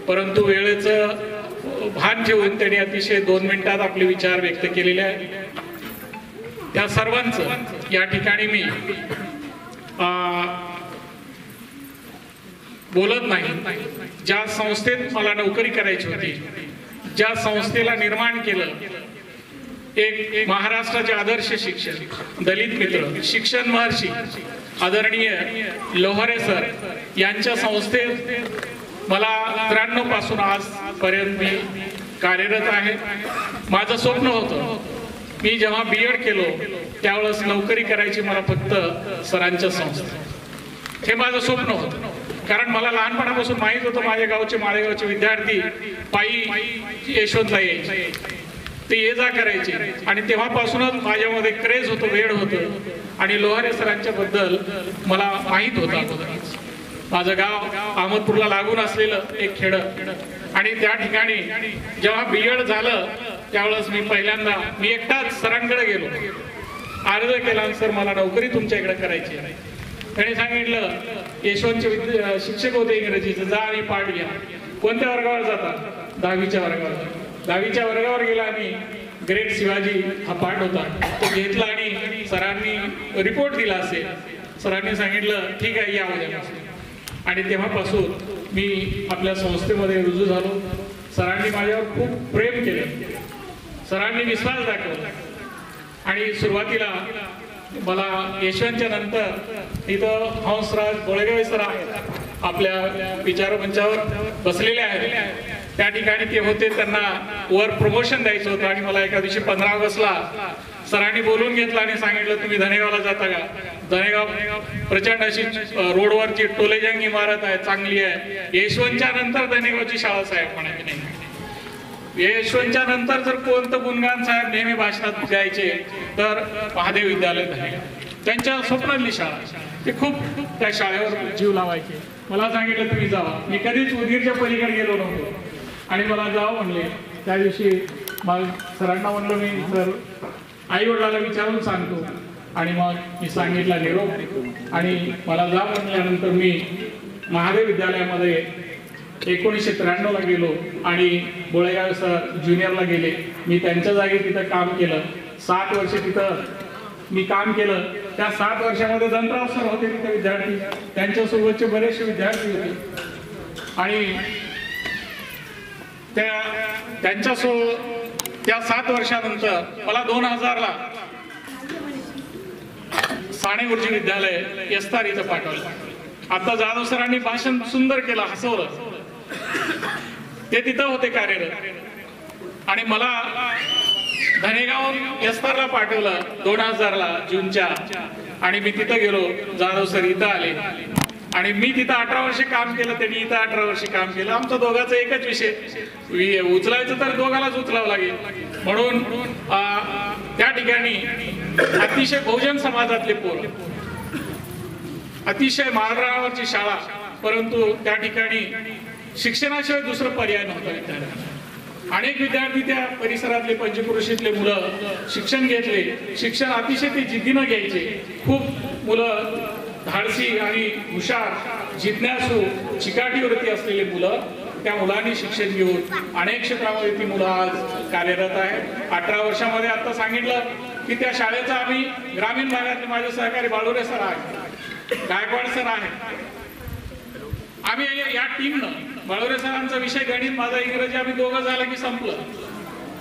परंतु वेळेचं भान ठेवून त्यांनी अतिशय 2 मिनिटात आपले विचार व्यक्त केलेले आहेत. त्या सर्वांचं या ठिकाणी मी बोलत नाही. ज्या संस्थेत मला नोकरी करायची होती, ज्या संस्थेला निर्माण केलं, एक महाराष्ट्राचे आदर्श शिक्षक, दलित मित्र, शिक्षण महर्षी आदरणीय लोहारे सर यांच्या संस्थेत मला 93 पासून आजपर्यंत मी कार्यरत आहे. माझं स्वप्न होतं, मी जेव्हा BEd केलो त्यावेळेस नोकरी करायची मला फक्त सरांच्या संस्थेत. हे माझं स्वप्न होतं, कारण मला लहानपणापासून माहीत होतं माझ्या गावचे माळेगावचे विद्यार्थी पायी यशवंतला यायचे, ते ये जा करायचे आणि तेव्हापासूनच माझ्यामध्ये क्रेज होतं, वेळ होतं आणि लोहारे सरांच्या बद्दल मला माहीत होतं अगोदरच. माझं गाव अहमदपूरला लागून असलेलं एक खेड आणि त्या ठिकाणी जेव्हा BEd झालं त्यावेळेस मी पहिल्यांदा एकटाच सरांकडे गेलो, अर्ज केला, सर मला नोकरी तुमच्या इकडे करायची आहे. त्याने सांगितलं, यशवंतचे शिक्षक होते इंग्रजीचे, जा आणि पाठ घ्या. कोणत्या वर्गावर जाता? 10वीच्या वर्गावर. 10वीच्या वर्गावर गेला आणि ग्रेट शिवाजी हा पाठ होता, तो घेतला आणि सरांनी रिपोर्ट दिला असेल. सरांनी सांगितलं ठीक आहे या उद्या, आणि तेव्हापासून मी आपल्या संस्थेमध्ये रुजू झालो. सरांनी माझ्यावर खूप प्रेम केलं, सरांनी विश्वास दाखवला आणि सुरुवातीला मला यशवंतच्या नंतर इथं हंसराज बोळेगाव सर आहेत, आपल्या विचारमंचावर बसलेले आहेत. त्या ठिकाणी ते होते, त्यांना वर प्रमोशन द्यायचं होतं आणि मला एका दिवशी 15 ऑगस्टला सरांनी बोलून घेतलं आणि सांगितलं तुम्ही धनेगावला जाता का? धनेगाव प्रचंड अशी रोडवरची टोलेजंग इमारत आहे, चांगली आहे. यशवंतच्या नंतर धनेगावची शाळा साहेब म्हणाली नाही. यशवंतच्या नंतर जर कोणतं गुणगान साहेब नेहमी भाषणात गायचे तर महादेव विद्यालय धनेगाव, त्यांच्या स्वप्नातली शाळा. ते खूप त्या शाळेवर जीव लावायचे. मला सांगितलं तुम्ही जावा. मी कधीच उदगीरच्या पलीकडे गेलो नव्हतो आणि मला जावं म्हणले. त्या दिवशी मग सरांना म्हणलो मी, सर आई वडिलांना विचारून सांगतो. आणि मग मी सांगितला निरोप आणि मला जा म्हणल्यानंतर मी महादेव विद्यालयामध्ये 1993 ला गेलो आणि बोळेगाव सर ज्युनियरला गेले. मी त्यांच्या जागी तिथं काम केलं. 7 वर्ष तिथं मी काम केलं. त्या 7 वर्षामध्ये दंतराव सर होते तिथे विद्यार्थी, त्यांच्यासोबतचे बरेचसे विद्यार्थी होते आणि त्या 7 वर्षानंतर मला 2000 ला साणे गुरुजी विद्यालय यस्तार इथं पाठवलं. आता जाधव सरांनी भाषण सुंदर केलं, हसवलं. ते तिथं होते कार्यरत आणि मला धनेगाव यस्तारला पाठवलं 2000 ला जूनच्या. आणि मी तिथं गेलो. जाधव सर इथं आले आणि मी तिथं 18 वर्ष काम केलं, त्यांनी इथं 18 वर्ष काम केलं. आमचा दोघांचा एकच विषय, उचलायचं तर दोघांनाच उचलावं लागेल. म्हणून त्या ठिकाणी अतिशय बहुजन समाजातले पोर, अतिशय माळरावरची शाळा, परंतु त्या ठिकाणी शिक्षणाशिवाय दुसरं पर्याय नव्हता विद्यार्थ्यांना. अनेक विद्यार्थी त्या परिसरातले पंचक्रोशीतले मुलं शिक्षण घेतले. शिक्षण अतिशय ते जिद्दीनं घ्यायचे. खूप मुलं धाडसी आणि हुशार, जिज्ञासू, चिकाटीवरती असलेले मुलं, त्या मुलांनी शिक्षण घेऊन अनेक क्षेत्रामध्ये ती मुलं आज कार्यरत आहेत. 18 वर्षामध्ये आता सांगितलं की त्या शाळेचा आम्ही ग्रामीण भागातले माझे सहकारी बाळुरे सर आहेत, गायकवाड सर आहेत. आम्ही या टीमनं, बाळुरे सरांचा विषय गणित, माझा इंग्रजी, आम्ही दोघं झालं की संपलं.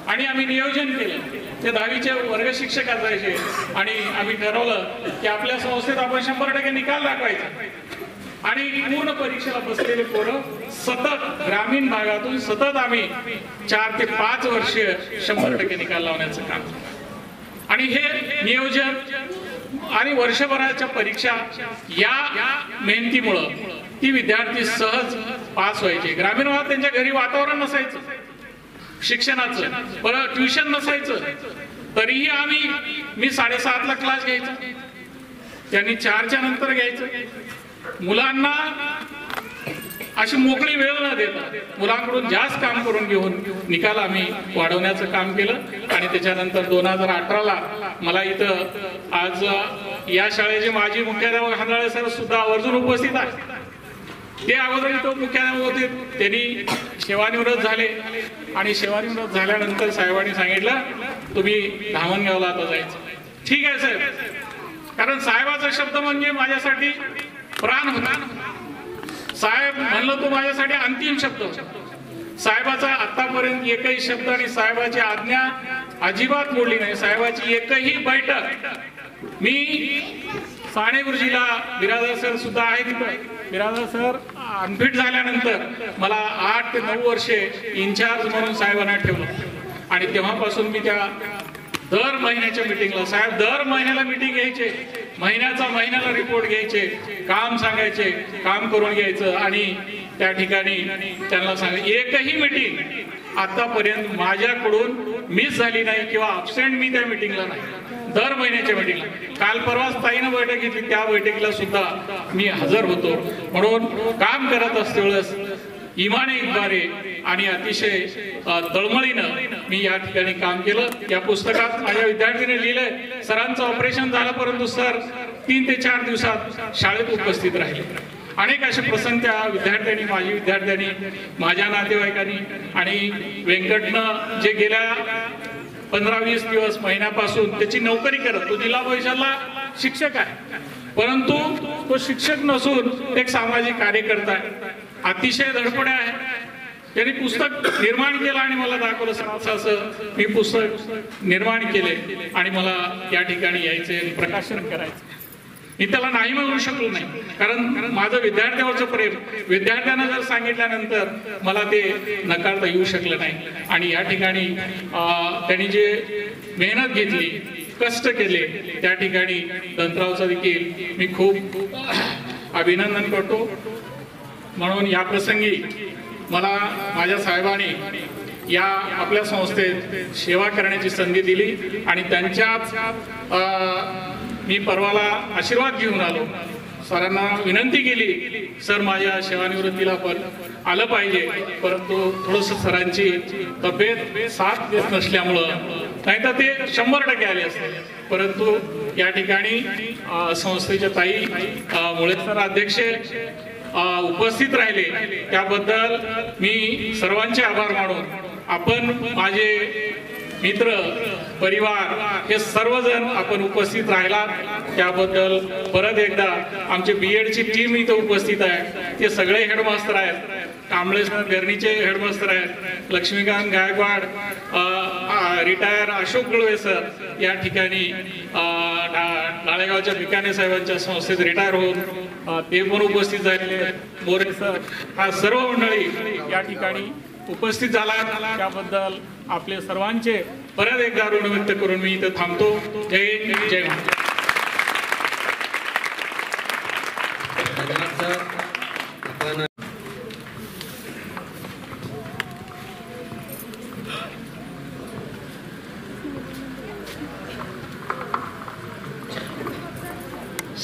आणि आम्ही नियोजन केलं. ते 10वीचे वर्ग शिक्षक असायचे आणि आम्ही ठरवलं की आपल्या संस्थेत आपण 100% निकाल दाखवायचा. आणि पूर्ण परीक्षेला बसलेले पोरं सतत ग्रामीण भागातून सतत आम्ही 4 ते 5 वर्ष 100% निकाल लावण्याचं काम. आणि हे नियोजन आणि वर्षभराच्या परीक्षा या मेहनतीमुळं ती विद्यार्थी सहज पास व्हायचे. ग्रामीण भागात त्यांच्या घरी वातावरण नसायचं शिक्षणाचं, परत ट्युशन नसायचं, तरीही मी 7:30 ला क्लास घ्यायचा, त्यांनी 4च्या नंतर घ्यायचं. मुलांना अशी मोकळी वेळ न देता मुलांकडून जास्त काम करून घेऊन निकाल आम्ही वाढवण्याचं काम केलं. आणि त्याच्यानंतर 2018ला मला इथं आज या शाळेचे माजी मुख्याध्यापक हांदराळे सर सुद्धा आवर्जून उपस्थित आहे. ते अगोदर इथं मुख्याध्यापक होते, त्यांनी सेवानिवृत्त झाले आणि सेवानिवृत्त झाल्यानंतर साहेबांनी सांगितलं तुम्ही धामणगावला आता जायचं. ठीक आहे साहेब, कारण साहेबाचा शब्द म्हणजे माझ्यासाठी प्राण होता. साहेब म्हणलं तो माझ्यासाठी अंतिम शब्द होता. साहेबाचा आतापर्यंत एकही शब्द आणि साहेबाची आज्ञा अजिबात मोडली नाही. साहेबाची एकही बैठक मी साने गुरुजीला बिरादर सर सुद्धा आहे तिथं. बिरादर सर अनफिट झाल्यानंतर मला 8 ते 9 वर्षे इन्चार्ज म्हणून साहेबांना ठेवलं आणि तेव्हापासून मी त्या दर महिन्याच्या मिटिंगला साहेब दर महिन्याला मिटिंग घ्यायचे, महिन्याला रिपोर्ट घ्यायचे, काम सांगायचे, काम करून घ्यायचं आणि त्या ठिकाणी त्यांना सांगायचं. एकही मिटिंग आतापर्यंत माझ्याकडून मिस झाली नाही किंवा अब्सेंट मी त्या मिटिंगला नाही. दर महिन्याच्या मिटिंगला काल परवाच ताईनं बैठक घेतली, त्या बैठकीला सुद्धा मी हजर होतो. म्हणून काम करत असते वेळेस इमाने इतबारे आणि अतिशय तळमळीनं मी या ठिकाणी काम केलं. या पुस्तकात माझ्या विद्यार्थ्यांनी लिहिलंय सरांचं ऑपरेशन झालं परंतु सर 3 ते 4 दिवसात शाळेत उपस्थित राहिले. अनेक असे प्रसंग त्या विद्यार्थ्यांनी माजी विद्यार्थ्यांनी माझ्या नातेवाईकांनी आणि व्यंकटनं जे गेल्या 15-20 दिवस महिन्यापासून त्याची नोकरी करत तो जिल्हा परिषदला शिक्षक आहे परंतु तो शिक्षक नसून एक सामाजिक कार्यकर्ता आहे. अतिशय धडपड आहे. त्यांनी पुस्तक निर्माण केलं आणि मला दाखवलं असं मी पुस्तक निर्माण केले आणि मला या ठिकाणी यायचे प्रकाशन करायचं. मी त्याला नाही म्हणू शकलो नाही कारण माझं विद्यार्थ्यावरचं प्रेम विद्यार्थ्यांना जर सांगितल्यानंतर मला ते नकारता येऊ शकलं नाही. आणि या ठिकाणी त्यांनी जे मेहनत घेतली कष्ट केले त्या ठिकाणी दंतरावचा देखील मी खूप अभिनंदन करतो. म्हणून या प्रसंगी मला माझ्या साहेबांनी या आपल्या संस्थेत सेवा करण्याची संधी दिली आणि त्यांच्याच मी परवाला आशीर्वाद घेऊन आलो. सरांना विनंती केली सर माझ्या सेवानिवृत्तीला पण आलं पाहिजे परंतु थोडंसं सरांची तब्येत साथ देत नसल्यामुळं नाहीतर ते 100% आले असते. परंतु या ठिकाणी संस्थेच्या ताई मुळे सर अध्यक्ष उपस्थित राहिले त्याबद्दल मी सर्वांचे आभार मानून आपण माझे मित्र परिवार हे सर्वजण आपण उपस्थित राहिला त्याबद्दल परत एकदा आमचे बीएडची टीम इथं उपस्थित आहे. ते सगळे हेडमास्टर आहेत. कांबळे सर बेर्नीचे हेडमास्टर आहेत. लक्ष्मीकांत गायकवाड रिटायर अशोक गुळवे सर या ठिकाणी नाळेगावच्या बिकाने साहेबांच्या संस्थेत रिटायर होऊन ते पण उपस्थित झालेले. मोरे सर हा सर्व मंडळी या ठिकाणी उपस्थित झाला त्याबद्दल आपले सर्वांचे परत एकदा ऋण व्यक्त करून मी इथं थांबतो. जय हिंद जय महाराष्ट्र.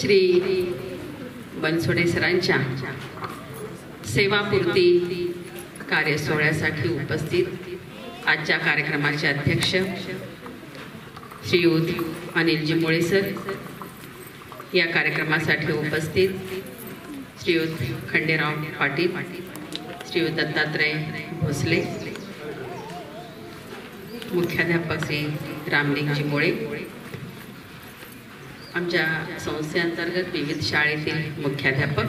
श्री बनसोडे सरांच्या सेवापूर्ती कार्य सोहळ्यासाठी उपस्थित आजच्या कार्यक्रमाचे अध्यक्ष श्रीयुत अनिलजी मुळे सर, या कार्यक्रमासाठी उपस्थित श्रीयुत खंडेराव पाटील, श्रीयुत दत्तात्रय भोसले, मुख्याध्यापक श्री रामलिंगजी मुळे, आमच्या संस्थेअंतर्गत विविध शाळेतील मुख्याध्यापक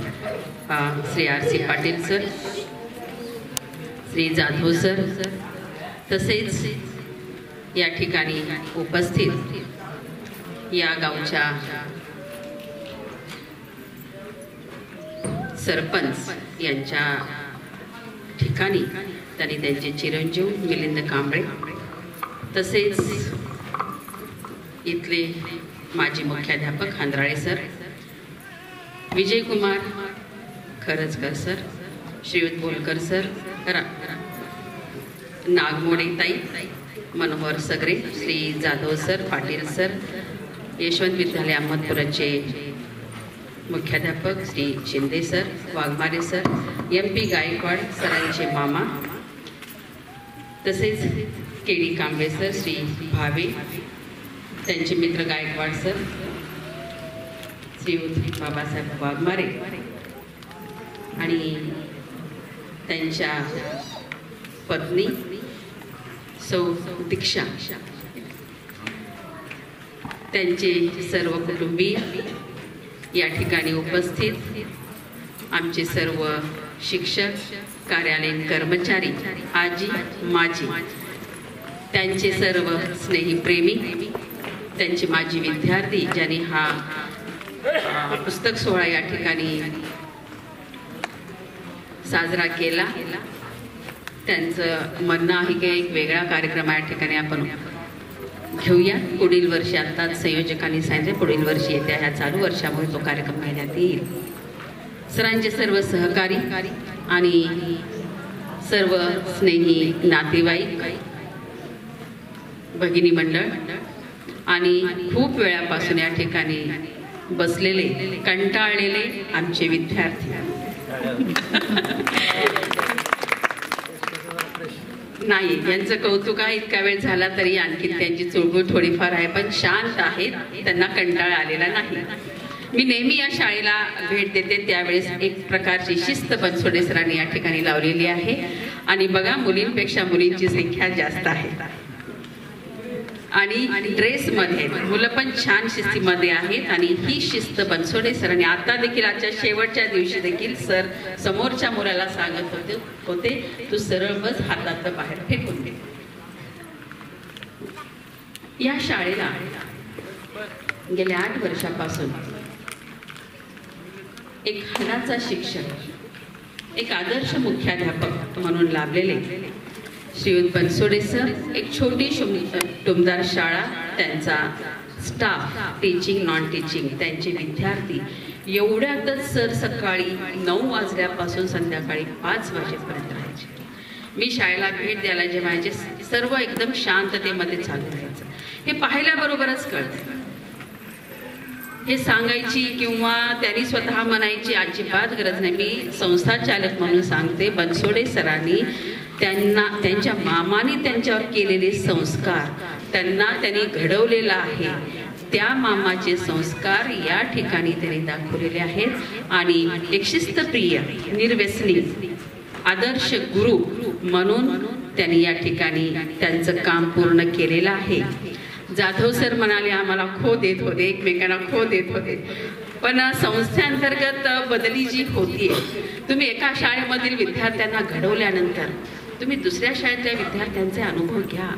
Shri RC Patil sir, Shri Jadhav sir, तसेच या ठिकाणी उपस्थित या गावच्या सरपंच यांच्या ठिकाणी त्यांनी त्यांचे चिरंजीव मिलिंद कांबळे, तसेच इथले माजी मुख्याध्यापक Handrale sir, Vijaykumar Kharjakar sir, Shriyut Bolkar sir, Nagmode ताई, मनोहर सगरे, श्री जाधव सर, पाटील सर, यशवंत विद्यालय अहमदपुराचे मुख्याध्यापक Shri Shinde sir, Waghmare sir, MP Gaikwad सरांचे मामा, तसेच KD कांबळे सर, श्री भावे, त्यांचे मित्र गायकवाड सर, श्री बाबासाहेब वाघमारे आणि त्यांच्या पत्नी सौ दीक्षा, त्यांचे सर्व कुटुंबीय, या ठिकाणी उपस्थित आमचे सर्व शिक्षक, कार्यालयीन कर्मचारी, आजी माजी, त्यांचे सर्व स्नेही प्रेमी, त्यांचे माजी विद्यार्थी ज्यांनी हा पुस्तक सोहळा या ठिकाणी साजरा केला, त्यांचं म्हणणं आहे की एक वेगळा कार्यक्रम या ठिकाणी आपण घेऊया. पुढील वर्षी आत्ताच संयोजकांनी सांगितले पुढील वर्षी येत्या ह्या चालू वर्षामध्ये तो कार्यक्रम घेण्यात येईल. सरांचे सर्व सहकारी आणि सर्व स्नेही नातेवाईक, भगिनी मंडळ आणि खूप वेळापासून या ठिकाणी बसलेले कंटाळलेले आमचे विद्यार्थी, नाही यांचं कौतुक आहे. इतका वेळ झाला तरी आणखी त्यांची चुळबुळ थोडीफार आहे, पण शांत आहेत, त्यांना कंटाळा आलेला नाही. मी नेहमी या शाळेला भेट देते त्यावेळेस एक प्रकारची शिस्त बनसोडे सरांनी या ठिकाणी लावलेली आहे. आणि बघा, मुलींपेक्षा मुलींची संख्या जास्त आहे आणि ड्रेसमध्ये मुलं पण छान शिस्तीमध्ये आहेत. आणि ही शिस्त बनसोडे सरांनी आता देखील आजच्या शेवटच्या दिवशी देखील सर समोरच्या मुलाला सांगत होते तू सरळ बस, हातातलं बाहेर फेकून दे. या शाळेला गेल्या 8 वर्षापासून एक हनाचा शिक्षक, एक आदर्श मुख्याध्यापक म्हणून लाभलेले श्रीयुत बनसोडे सर, एक छोटी टुमदार शाळा, त्यांचा स्टाफ, टीचिंग नॉन टीचिंग, त्यांचे विद्यार्थी, एवढ्यातच सर सकाळी 9 वाजल्यापासून संध्याकाळी 5 वाजेपर्यंत राहायचे. मी शाळेला भेट द्यायला जेव्हा यायचे सर्व एकदम शांततेमध्ये चालू राहायचं. हे पाहिल्याबरोबरच कळतं. हे सांगायची किंवा त्यांनी स्वतः म्हणायची अजिबात गरज नाही. मी संस्था चालक म्हणून सांगते, बनसोडे सरांनी त्यांच्या मामाने त्यांच्यावर केलेले संस्कार, त्यांनी घडवलेला आहे, त्या मामाचे संस्कार या ठिकाणी त्यांनी दाखवलेले आहेत. आणि एक शिस्तप्रिय, निर्व्यसनी, आदर्श गुरु म्हणून त्यांनी या ठिकाणी त्यांचं काम पूर्ण केलेलं आहे. जाधव सर म्हणाले आम्हाला खो देत होते, एकमेकांना खो देत होते, पण संस्थेअंतर्गत बदली जी होतीये, तुम्ही एका शाळेमधील विद्यार्थ्यांना घडवल्यानंतर तुम्ही दुसऱ्या शाळेतल्या विद्यार्थ्यांचे अनुभव घ्या,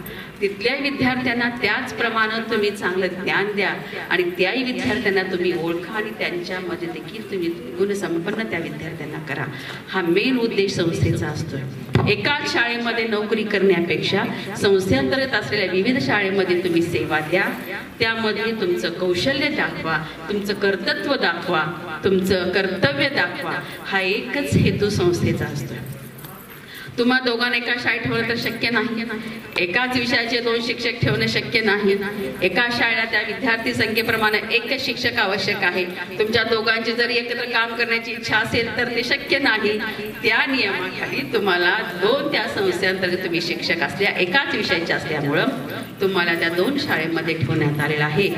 तिथल्या विद्यार्थ्यांना त्याचप्रमाणे तुम्ही चांगलं ज्ञान द्या आणि त्याही विद्यार्थ्यांना तुम्ही ओळखा आणि त्यांच्यामध्ये देखील तुम्ही गुणसंपन्न त्या विद्यार्थ्यांना करा. हा मेन उद्देश संस्थेचा असतो. एकाच शाळेमध्ये नोकरी करण्यापेक्षा संस्थेअंतर्गत असलेल्या विविध शाळेमध्ये तुम्ही सेवा द्या, त्यामध्ये तुमचं कौशल्य दाखवा, तुमचं कर्तृत्व दाखवा, तुमचं कर्तव्य दाखवा. हा एकच हेतू संस्थेचा असतो. तुम्हा दोघांना एका शाळेत ठेवणं तर शक्य नाही, एकाच विषयाचे 2 शिक्षक ठेवणे शक्य नाही. एका शाळेला त्या विद्यार्थी संख्येप्रमाणे एकच शिक्षक आवश्यक आहे. तुमच्या दोघांची जर एकत्र काम करण्याची इच्छा असेल तर ते शक्य नाही. त्या नियमाखाली तुम्हाला 2 त्या संस्थेअंतर्गत तुम्ही शिक्षक असल्या एकाच विषयाचे असल्यामुळं तुम्हाला त्या 2 शाळेमध्ये ठेवण्यात आलेलं आहे.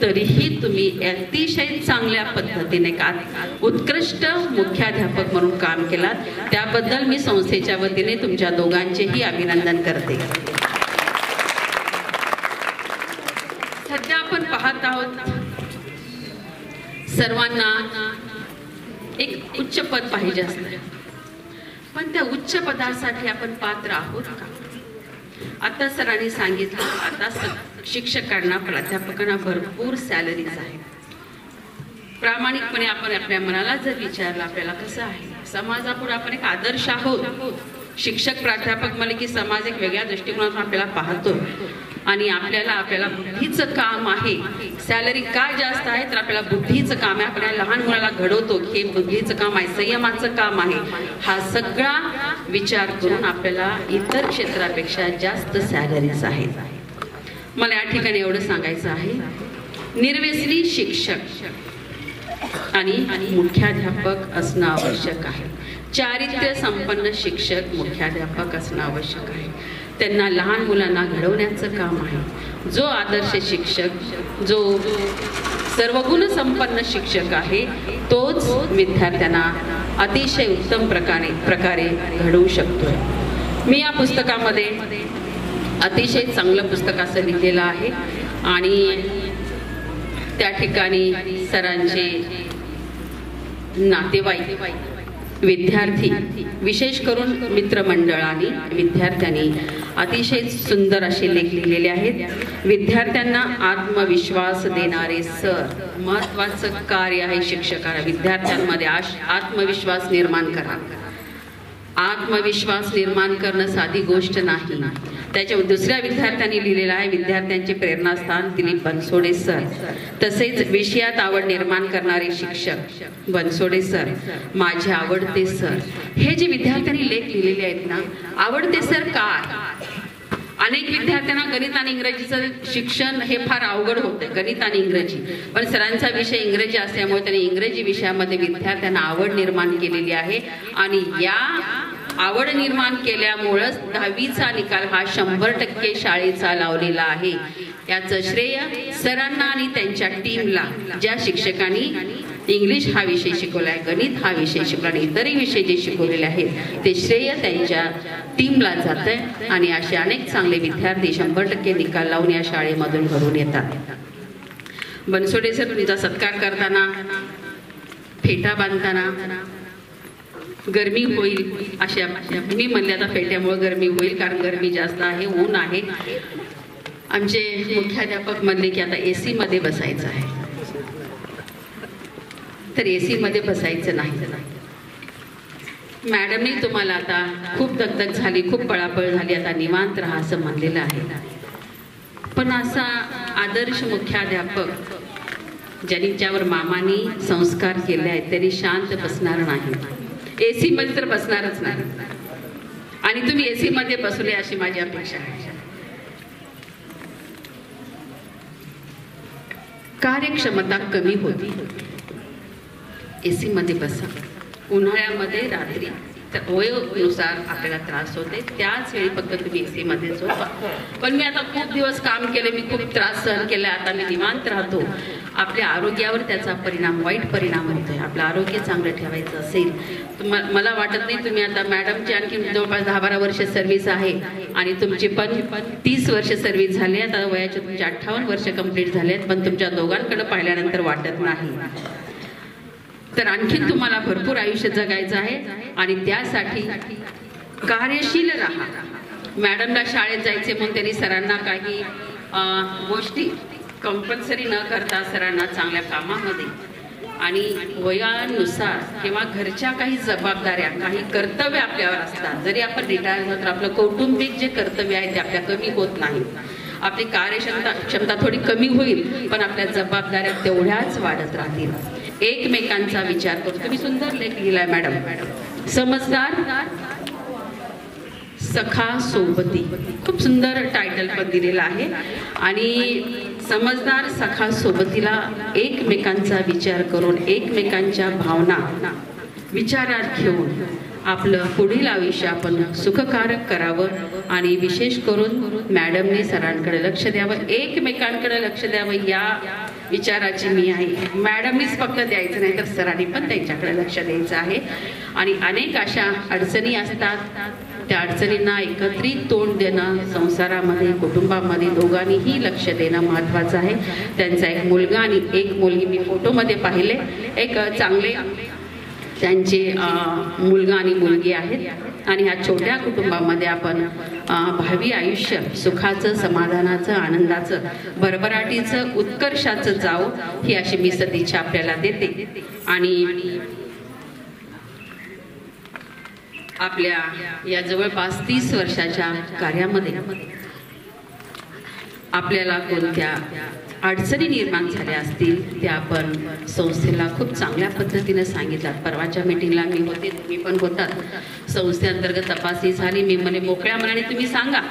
तरीही तुम्ही अतिशय चांगल्या पद्धतीने उत्कृष्ट मुख्याध्यापक म्हणून काम केलात, त्याबद्दल मी संस्थेच्या वतीने तुमच्या दोघांचेही अभिनंदन करते. सध्या आपण पाहत आहोत सर्वांना एक उच्च पद पाहिजे असतं, पण त्या उच्च पदासाठी आपण पात्र आहोत का? आता सरांनी सांगितलं, आता शिक्षकांना, प्राध्यापकांना भरपूर सॅलरीज आहेत. प्रामाणिकपणे आपण आपल्या मनाला जर विचारलं आपल्याला कसं आहे, समाजापुढे आपण एक आदर्श आहोत. शिक्षक प्राध्यापक म्हणले की समाज एक वेगळ्या दृष्टिकोनातून आपल्याला पाहतो आणि आपल्याला बुद्धीचं काम आहे. सॅलरी का जास्त आहे तर आपल्याला बुद्धीचं काम आहे. आपल्याला लहान मुलाला घडवतो हे बुद्धीचं काम आहे, संयमाचं काम आहे. हा सगळा विचार करून आपल्याला इतर क्षेत्रापेक्षा जास्त सॅलरीज आहेत. मला या ठिकाणी एवढं सांगायचं आहे, निर्व्यसनी शिक्षक आणि मुख्याध्यापक असणं आवश्यक आहे. चारित्र्य संपन्न शिक्षक मुख्याध्यापक असणं आवश्यक आहे. त्यांना लहान मुलांना घडवण्याचं काम आहे. जो आदर्श शिक्षक, जो सर्वगुण संपन्न शिक्षक आहे, तोच विद्यार्थ्यांना अतिशय उत्तम प्रकारे घडवू शकतोय. मी या पुस्तकामध्ये अतिशय चांगलं पुस्तक असं लिहिलेलं आहे आणि त्या ठिकाणी सरांचे नातेवाईक, विद्यार्थी, विशेष करून मित्रमंडळ आणि विद्यार्थ्यांनी अतिशय सुंदर असे लेख लिहिलेले आहेत. विद्यार्थ्यांना आत्मविश्वास देणारे सर, महत्त्वाचं कार्य आहे शिक्षकांना. विद्यार्थ्यांमध्ये आत्मविश्वास निर्माण करा. आत्मविश्वास निर्माण करणं साधी गोष्ट नाही. त्याच्या दुसऱ्या विद्यार्थ्यांनी लिहिलेलं आहे, विद्यार्थ्यांचे प्रेरणास्थान दिलीप बनसोडे सर. तसेच विषयात आवड निर्माण करणारे शिक्षक बनसोडे सर, माझे आवडते सर. हे जे विद्यार्थ्यांनी लेख लिहिलेले आहेत ना, आवडते सर काय? अनेक विद्यार्थ्यांना गणित आणि इंग्रजीचं शिक्षण हे फार अवघड होतं, गणित आणि इंग्रजी. पण सरांचा विषय इंग्रजी असल्यामुळे त्यांनी इंग्रजी विषयामध्ये विद्यार्थ्यांना आवड निर्माण केलेली आहे आणि या आवड निर्माण केल्यामुळेच 10वीचा निकाल हा 100% शाळेचा लावलेला आहे. याचं श्रेय सरांना आणि त्यांच्या टीमला, ज्या शिक्षकांनी इंग्लिश हा विषय शिकवलाय, गणित हा विषय शिकवला आणि इतरही विषय जे शिकवलेले आहेत ते श्रेय त्यांच्या टीमला जात आहे. आणि असे अनेक चांगले विद्यार्थी 100% निकाल लावून या शाळेमधून घडून येतात. बनसोडे सर, तुमचा सत्कार करताना, फेटा बांधताना गरमी होईल अशा, मी म्हणले आता फेट्यामुळे गरमी होईल कारण गरमी जास्त आहे, ऊन आहे. आमचे मुख्याध्यापक म्हणले की आता AC मध्ये बसायचं आहे, तर AC मध्ये बसायचं नाही. मॅडमनी तुम्हाला आता खूप दगदग झाली, खूप पळापळ झाली, आता निवांत राहा असं म्हणलेलं आहे. पण असा आदर्श मुख्याध्यापक ज्यावर मामानी संस्कार केले आहेत तरी शांत बसणार नाही. AC मध्ये तर बसणारच नाही आणि तुम्ही AC मध्ये बसले अशी माझी अपेक्षा आहे. कार्यक्षमता कमी होती, AC मध्ये बसा. उन्हाळ्यामध्ये रात्री तर वयोनुसार आपल्याला त्रास होते, त्याच वेळी फक्त तुम्ही AC मध्ये झोपा. पण मी आता खूप दिवस काम केले, मी खूप त्रास सहन केला, आता मी निवांत राहतो. आपल्या आरोग्यावर त्याचा परिणाम, वाईट परिणाम होतोय. आपलं आरोग्य चांगलं ठेवायचं असेल, मला वाटत नाही तुम्ही आता, मॅडमची आणखी जवळपास 10-12 वर्ष सर्व्हिस आहे आणि तुमची पण 30 वर्ष सर्व्हिस झाली. आता वयाचे तुमचे 58 वर्ष कंप्लीट झाले आहेत, पण तुमच्या दोघांकडे पाहिल्यानंतर वाटत नाही. तर आणखीन तुम्हाला भरपूर आयुष्य जगायचं आहे आणि त्यासाठी कार्यशील राहा. मॅडमला शाळेत जायचे म्हणून त्यांनी सरांना काही गोष्टी कंपल्सरी न करता सरांना चांगल्या कामामध्ये आणि वयानुसार किंवा घरच्या काही जबाबदाऱ्या, काही कर्तव्य आपल्यावर असतात. जरी आपण रिटायर झालो तर आपलं कौटुंबिक जे कर्तव्य आहे ते आपल्या कमी होत नाही. आपली कार्यक्षमता थोडी कमी होईल पण आपल्या जबाबदाऱ्या तेवढ्याच वाढत राहतील. एकमेकांचा विचार करून, तुम्ही सुंदर लेख लिहिलाय मॅडम, समजदार सखा सोबती, खूप सुंदर टायटल पण दिलेलं आहे. आणि समजदार सखा सोबतीला एकमेकांचा विचार करून, एकमेकांच्या भावना विचारात घेऊन आपलं पुढील आयुष्य आपण सुखकारक करावं आणि विशेष करून मॅडमने सरांकडे लक्ष द्यावं, एकमेकांकडे लक्ष द्यावं या विचाराची मी आहे. मॅडमनीच फक्त द्यायचं नाही तर सरांनी पण त्यांच्याकडे लक्ष द्यायचं आहे. आणि अनेक अशा अडचणी असतात, त्या अडचणींना एकत्रित तोंड देणं, संसारामध्ये कुटुंबामध्ये दोघांनीही लक्ष देणं महत्त्वाचं आहे. त्यांचा एक मुलगा आणि एक मुलगी मी फोटोमध्ये पाहिले, एक चांगले त्यांचे मुलगा आणि मुलगी आहेत आणि ह्या छोट्या कुटुंबामध्ये आपण भावी आयुष्य सुखाचं, समाधानाचं, आनंदाचं, भरभराटीचं, उत्कर्षाचं जावं ही अशी मी सदिच्छा आपल्याला देते. आणि आपल्या या जवळपास 30 वर्षाच्या कार्यामध्ये आपल्याला कोणत्या अडचणी निर्माण झाल्या असतील त्या आपण संस्थेला खूप चांगल्या पद्धतीने सांगितलं. परवाच्या मीटिंगला मी होते, तुम्ही पण होतात. संस्थेअंतर्गत तपासणी झाली, मी म्हणे मोकळ्या मनाने तुम्ही सांगा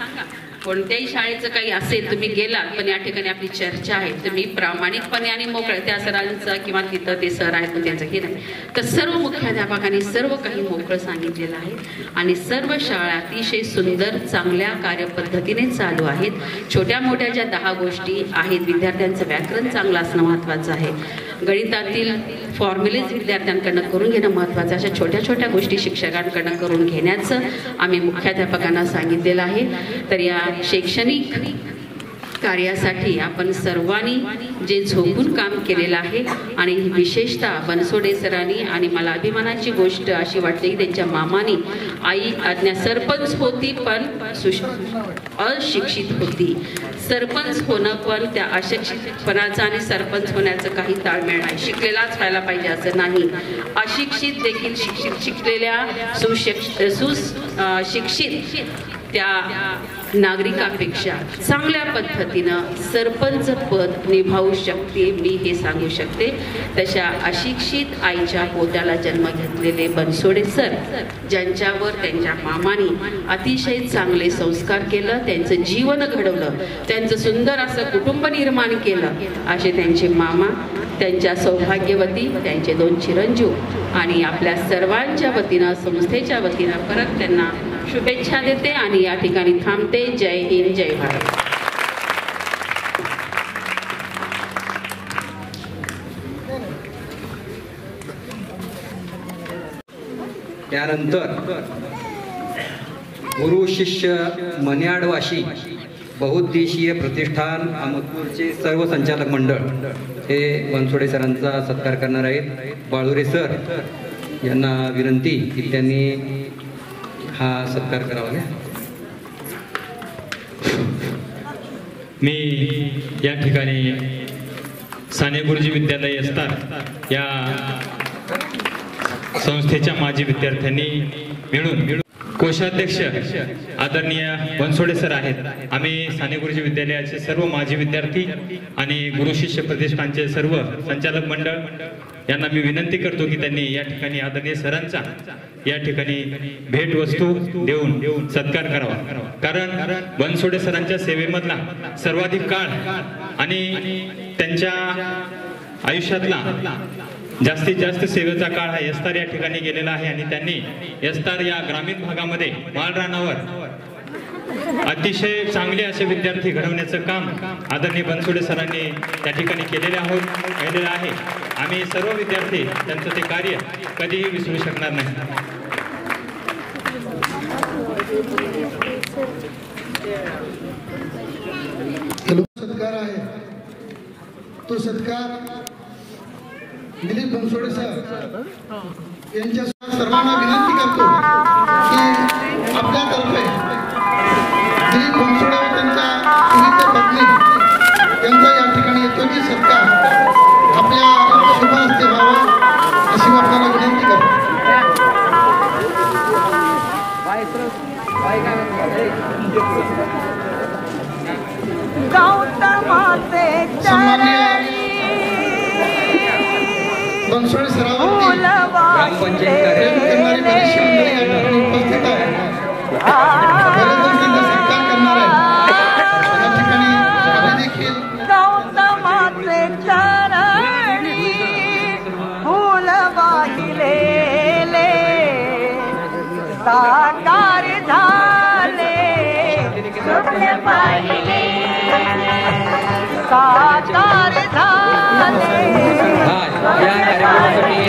कोणत्याही शाळेचं काही असेल तुम्ही गेलात, पण या ठिकाणी आपली चर्चा आहे, तुम्ही प्रामाणिकपणे आणि मोकळ्या त्या सरांचं किंवा तिथं ते सर आहेत त्यांचं हे नाही, तर सर्व मुख्याध्यापकांनी सर्व काही मोकळं सांगितलेलं आहे आणि सर्व शाळा अतिशय सुंदर चांगल्या कार्यपद्धतीने चालू आहेत. छोट्या मोठ्या ज्या 10 गोष्टी आहेत, विद्यार्थ्यांचं व्याकरण चांगलं असणं महत्त्वाचं आहे, गणितातील फॉर्म्युलेज विद्यार्थ्यांकडनं करून घेणं महत्त्वाचं, अशा छोट्या छोट्या गोष्टी शिक्षकांकडनं करून घेण्याचं आम्ही मुख्याध्यापकांना सांगितलेलं आहे. तर या शैक्षणिक कार्यासाठी आपण सर्वांनी जे झोकून काम केलेलं आहे आणि विशेषतः बनसोडे सरांनी, आणि मला अभिमानाची गोष्ट अशी वाटते की त्यांच्या मामानी आई आज्ञा सरपंच होती पण अशिक्षित होती. सरपंच होणं पण त्या अशिक्षितपणाचं आणि सरपंच होण्याचं काही ताळमेळ आहे. शिकलेलाच व्हायला पाहिजे असं नाही, अशिक्षित देखील शिकलेल्या सुशिक्षित त्या नागरिकापेक्षा चांगल्या पद्धतीनं सरपंच पद निभावू शकते, मी हे सांगू शकते. तशा अशिक्षित आईच्या पोटाला जन्म घेतलेले बनसोडे सर, ज्यांच्यावर त्यांच्या मामाने अतिशय चांगले संस्कार केलं, त्यांचं जीवन घडवलं, त्यांचं सुंदर असं कुटुंब निर्माण केलं, असे त्यांचे मामा, त्यांच्या सौभाग्यवती, त्यांचे 2 चिरंजीव आणि आपल्या सर्वांच्या वतीनं, संस्थेच्या वतीनं परत त्यांना शुभेच्छा देते आणि या ठिकाणी थांबते. जय हिंद, जय भारत. त्यानंतर गुरु शिष्य मन्याडवाशी बहुउद्देशीय प्रतिष्ठान अहमदपूरचे सर्व संचालक मंडळ हे बनसोडे सरांचा सत्कार करणार आहेत. बाळुरे सर यांना विनंती की त्यांनी हा सत्कार करावा. मी या ठिकाणी साने गुरुजी विद्यालय असतात या संस्थेच्या माजी विद्यार्थ्यांनी मिळून कोषाध्यक्ष आदरणीय बनसोडे सर आहेत. आम्ही साने गुरुजी विद्यालयाचे सर्व माजी विद्यार्थी आणि गुरु शिष्य प्रतिष्ठानचे सर्व संचालक मंडळ यांना मी विनंती करतो की त्यांनी या ठिकाणी आदरणीय सरांचा या ठिकाणी भेटवस्तू देऊन सत्कार करावा. कारण बनसोडे सरांच्या सेवेमधला सर्वाधिक काळ आणि त्यांच्या आयुष्यातला जास्तीत जास्त सेवेचा काळ हा यस्तार या ठिकाणी गेलेला आहे आणि त्यांनी यस्तार या ग्रामीण भागामध्ये माळरानावर अतिशय चांगले असे विद्यार्थी घडवण्याचं काम आदरणीय बनसोडे सरांनी त्या ठिकाणी केलेले आहे. आम्ही सर्व विद्यार्थी त्यांचं ते कार्य कधीही विसरू शकणार नाही. सत्कार आहे तो सत्कार दिलीप बनसोडे सर यांच्या सर्वांना विनंती करतो की आपल्यातर्फे दिलीप बनसोडे व त्यांच्या सुनीता पत्नी यांचा या ठिकाणी येतो की सत्कार आपल्या शुभ हस्ते व्हावा अशी मी आपल्याला विनंती करतो. बनसोडे सरावरती प्रेम करणारी बरीचशी मंडळी या ठिकाणी उपस्थित आहे. बरेच जण त्यांचा सत्कार करणार आहे. या ठिकाणी आम्ही देखील गौतमाचे चरणी फूल वाहिलेले साकार झाले स्वप्न पाहिले साकार झाले. या कार्यक्रमासाठी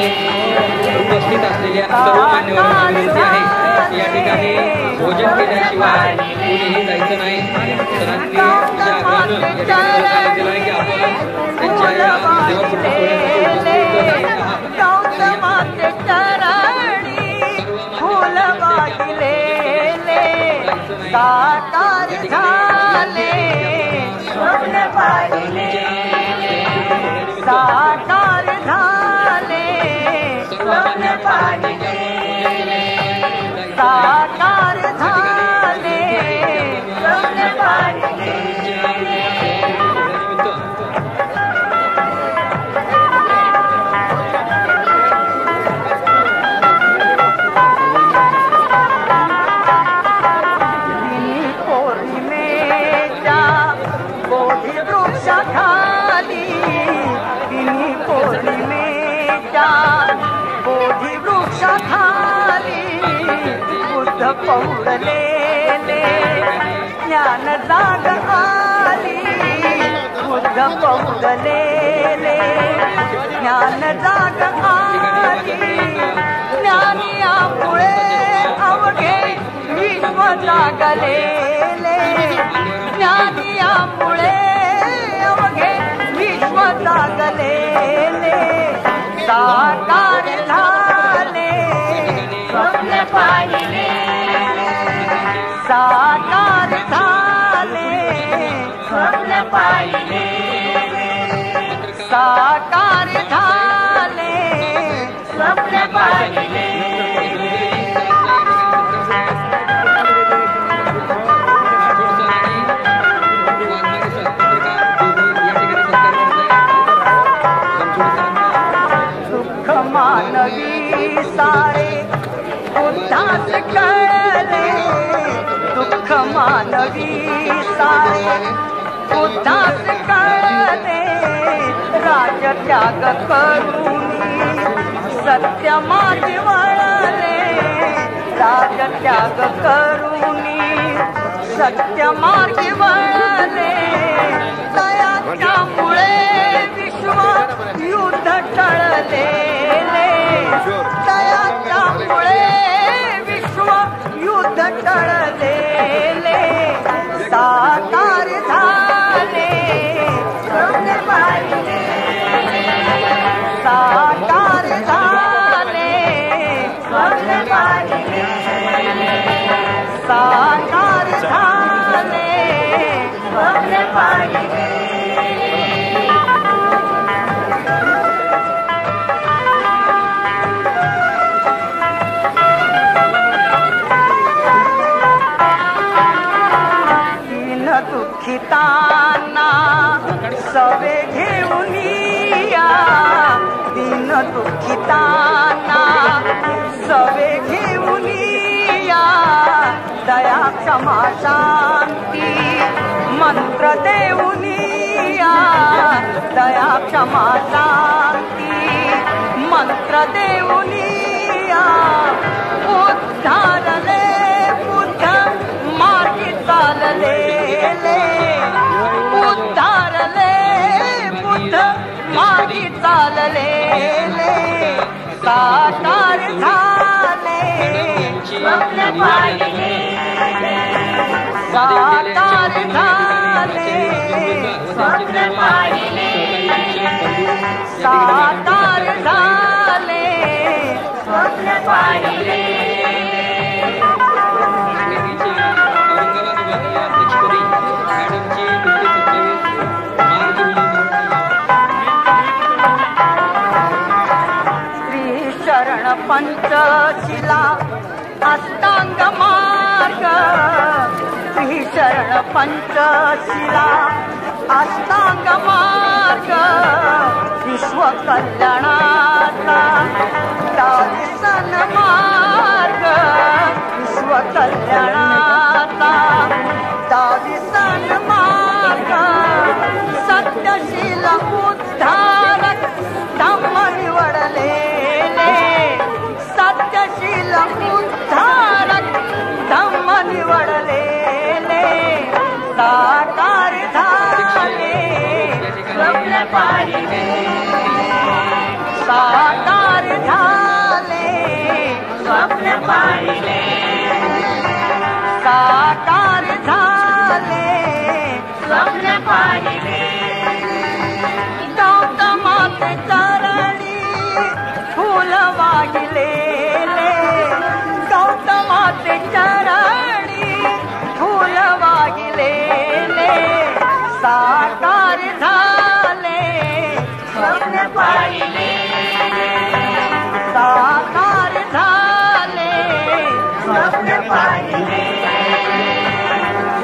उपस्थित असलेल्या सर्व मान्यवरांना विनंती आहे की या ठिकाणी भोजन केल्याशिवाय कोणीही जायचं नाही. सरांनी तुमच्या आग्रहानं या ठिकाणी दिलं आहे की आपण त्यांच्या या गौतमाचे चरणी फूल वाहिलेले साकार झाले स्वप्न पाहिले साकार झाले स्वप्न पाहिले साकार झाले स्वप्न पाहिले. पौर्णिमेला पौडलेले ज्ञान जाग आली बुद्ध पौडलेले ज्ञान जाग आली ज्ञानियामुळे अवघे विश्व जागलेले ज्ञानियामुळे अवघे विश्व जागलेले साकार झाले स्वप्न पाहिले साकार झाले स्वप्न पाहिले साकार झाले स्वप्न पाहिले मानवी सारे बुद्धास कळले दुःख मानवी सारे बुद्धास कळले राजत्याग करूनी सत्य मार्गी वळले राजत्याग करूनी सत्य मार्गी वळले दयाच्यामुळे विश्व युद्ध टळले दयाच्यामुळे विश्व युद्ध टळलेले साकार झाले स्वप्न पाहिले साकार झाले स्वप्न पाहिले साकार झाले स्वप्न पाहिले दुःखितांना सवे घेऊन या दिन दुःखितांना सवे घेऊन या दया क्षमा शांती मंत्र देऊन या दया क्षमा शांती मंत्र देऊन या उद्धारले बुद्ध मार्गी चालले उद्धारले बुद्ध मार्गी चाललेले साकार झाले स्वप्न पाहिले साकार झाले स्वप्न पाहिले साकार झाले स्वप्न पाहिले पंचशिला अष्टांग मार्ग श्री शरण पंचशिला अष्टांग मार्ग विश्व कल्याणाचा दार्शन मार्ग विश्व कल्याणाचा दार्शन मार्ग सत्यशील उद्धारक धम्म निवडले सत्यशील उद्धारक धम्म निवडलेले साकार झाले स्वप्न पाहिले साकार झाले स्वप्न पाहिले साकार झाले स्वप्न पाहिले गौतमाते चरणी फूल वाहिलेले गौतमाते चरणी फूल वाहिलेले साकार झाले स्वप्न पाहिले साकार झाले स्वप्न पाहिले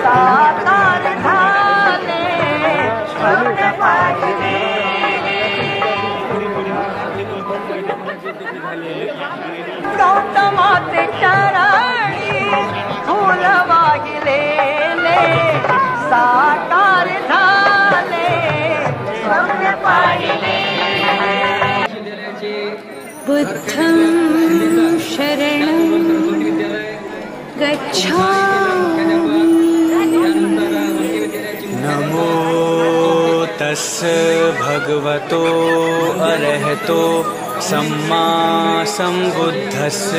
साकार झाले स्वप्न पाहिले गौतमाते चरणी फूल वाहिलेले साकार झाले स्वप्न पाहिले बुद्धं शरणं नमो तस् भगवतो अरहतो सम्मा संबुद्धस्य।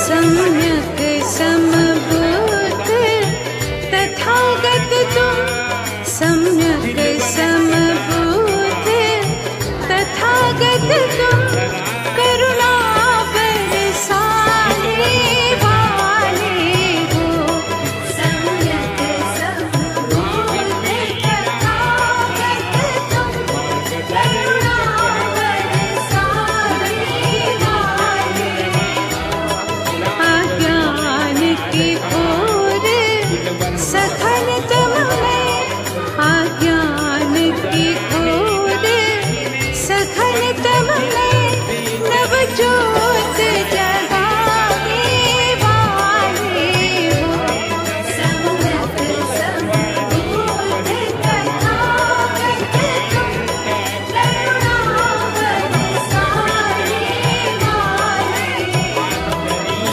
सम्यक् समभूत तथागत तुम, सम्यक् समभूत तथागत तुम, करुणा बरसाने वाले हो। सम्यक् समभूत तथागत तुम, करुणा बरसाने वाले। अज्ञान के घोर सघन तम में, अज्ञान के घोर सघन तम में, नव ज्योत जगाने वाले हो। सम्यक् समभूत तथागत तुम, करुणा बरसाने वाले।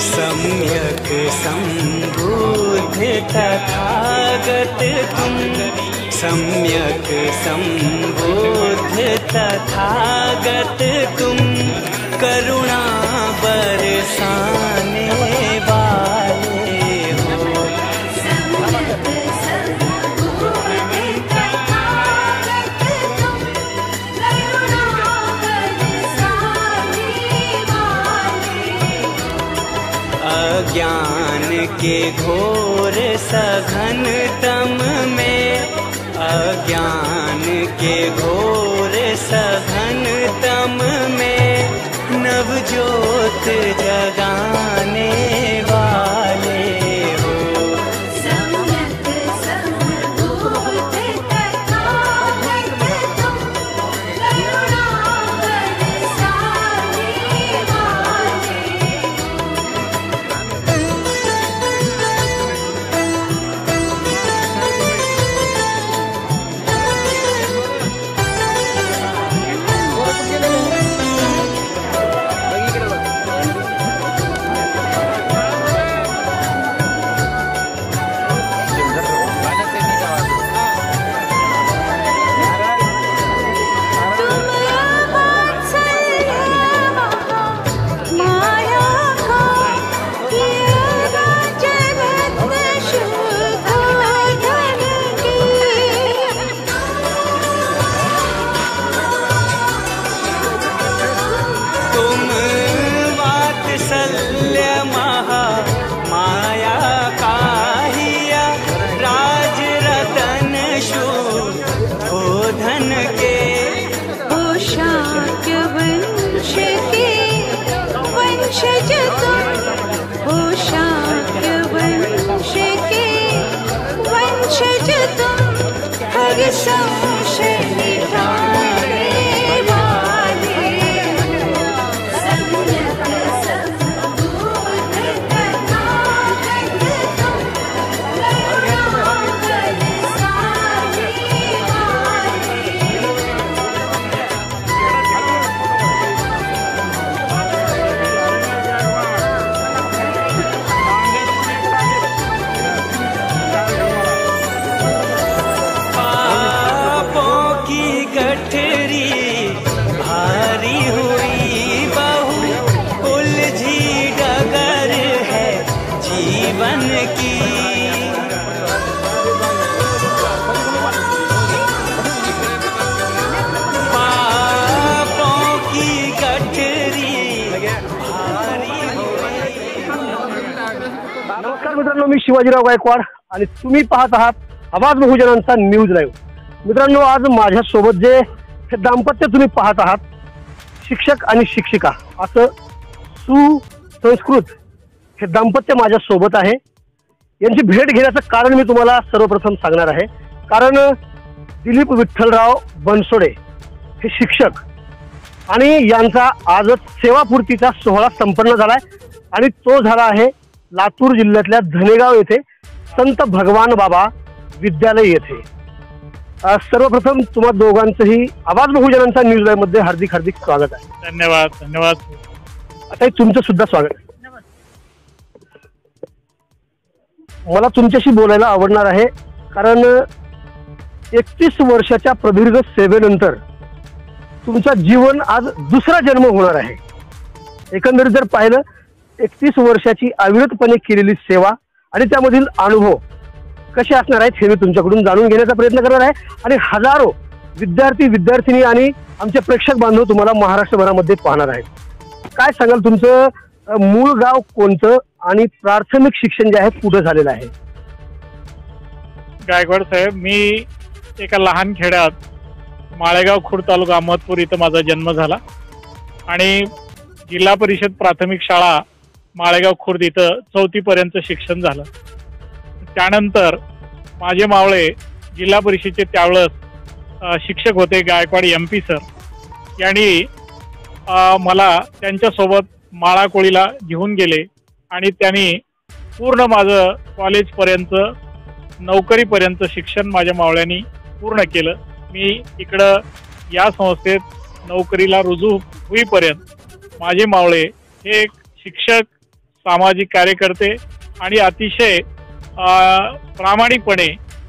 सम्यक् संबुद्ध तथागत तुम, सम्यक् संबुद्ध तथागत तुम, करुणा बरसाने वाले हो। सम्यक् संबुद्ध तथागत तुम, करुणा बरसाने वाले। अज्ञान के घोर सघन तम में, अज्ञान के घोर सघन तम में, नव ज्योत जगाने वाले हो। सम्यक् समभूत तथागत तुम, करुणा बरसाने वाले। माया का किया जगत शुद्धोधन की। तुम वात्सल्य महा माया काहिया, राज रतन शुद्धोधन के। ओ शाक्य वंश के वंशज तुम, ओ शाक्य वंश के वंशज तुम, हर संशय मिटाने वाले हो। सम्यक् समभूत तथागत तुम, करुणा बरसाने वाले। पापों की गठरी भारी हुई बहु, उलझी डगर है जीवन की। पापों की गठरी भारी हुई। नमस्कार मित्रांनो, मी शिवाजीराव गायकवाड आणि तुम्ही पाहत आहात आवाज बहुजनांचा न्यूज लाईव्ह। मित्रांनो, आज माझ्यासोबत जे हे दाम्पत्य तुम्ही पाहत आहात, शिक्षक आणि शिक्षिका असं सुसंस्कृत हे दाम्पत्य माझ्यासोबत आहे। यांची भेट घेण्याचं कारण मी तुम्हाला सर्वप्रथम सांगणार आहे। कारण दिलीप विठ्ठलराव बनसोडे हे शिक्षक आणि यांचा आजच सेवापूर्तीचा सोहळा संपन्न झालाय आणि तो झाला आहे लातूर जिल्ह्यातल्या धनेगाव येथे संत भगवान बाबा विद्यालय येथे. सर्वप्रथम तुम्हा दोघांचंही आवाज बहुजनांचा न्यूज लाईव्ह मध्ये हार्दिक हार्दिक स्वागत आहे. धन्यवाद धन्यवाद. आता तुमचं सुद्धा स्वागत आहे. मला तुमच्याशी बोलायला आवडणार आहे कारण 31 वर्षाच्या प्रदीर्घ सेवेनंतर तुमचा जीवन आज दुसरा जन्म होणार आहे. एकंदरीत जर पाहिलं 31 वर्षाची अविरतपणे केलेली सेवा आणि त्यामधील अनुभव कसे असणार आहेत हे मी तुमच्याकडून जाणून घेण्याचा प्रयत्न करणार आहे आणि हजारो विद्यार्थी विद्यार्थिनी आणि आमचे प्रेक्षक बांधव तुम्हाला महाराष्ट्रभरामध्ये पाहणार आहेत. काय सांगाल, तुमचं मूळ गाव कोणतं आणि प्राथमिक शिक्षण जे आहे कुठं झालेलं आहे? गायकवाड साहेब, मी एका लहान खेड्यात माळेगाव खुर्द तालुका अहमदपूर इथं माझा जन्म झाला आणि जिल्हा परिषद प्राथमिक शाळा माळेगाव खुर्द इथं 4थी पर्यंत शिक्षण झालं. त्यानंतर माझे मावळे जिल्हा परिषदेचे त्यावेळेस शिक्षक होते गायकवाड MP सर यांनी मला त्यांच्यासोबत माळाकोळीला घेऊन गेले आणि त्यांनी पूर्ण माझं कॉलेजपर्यंत नोकरीपर्यंत शिक्षण माझ्या मावळ्यांनी पूर्ण केलं. मी इकडं या संस्थेत नोकरीला रुजू होईपर्यंत माझे मावळे हे एक शिक्षक, सामाजिक कार्यकर्ते आणि अतिशय प्रामाणिकपणे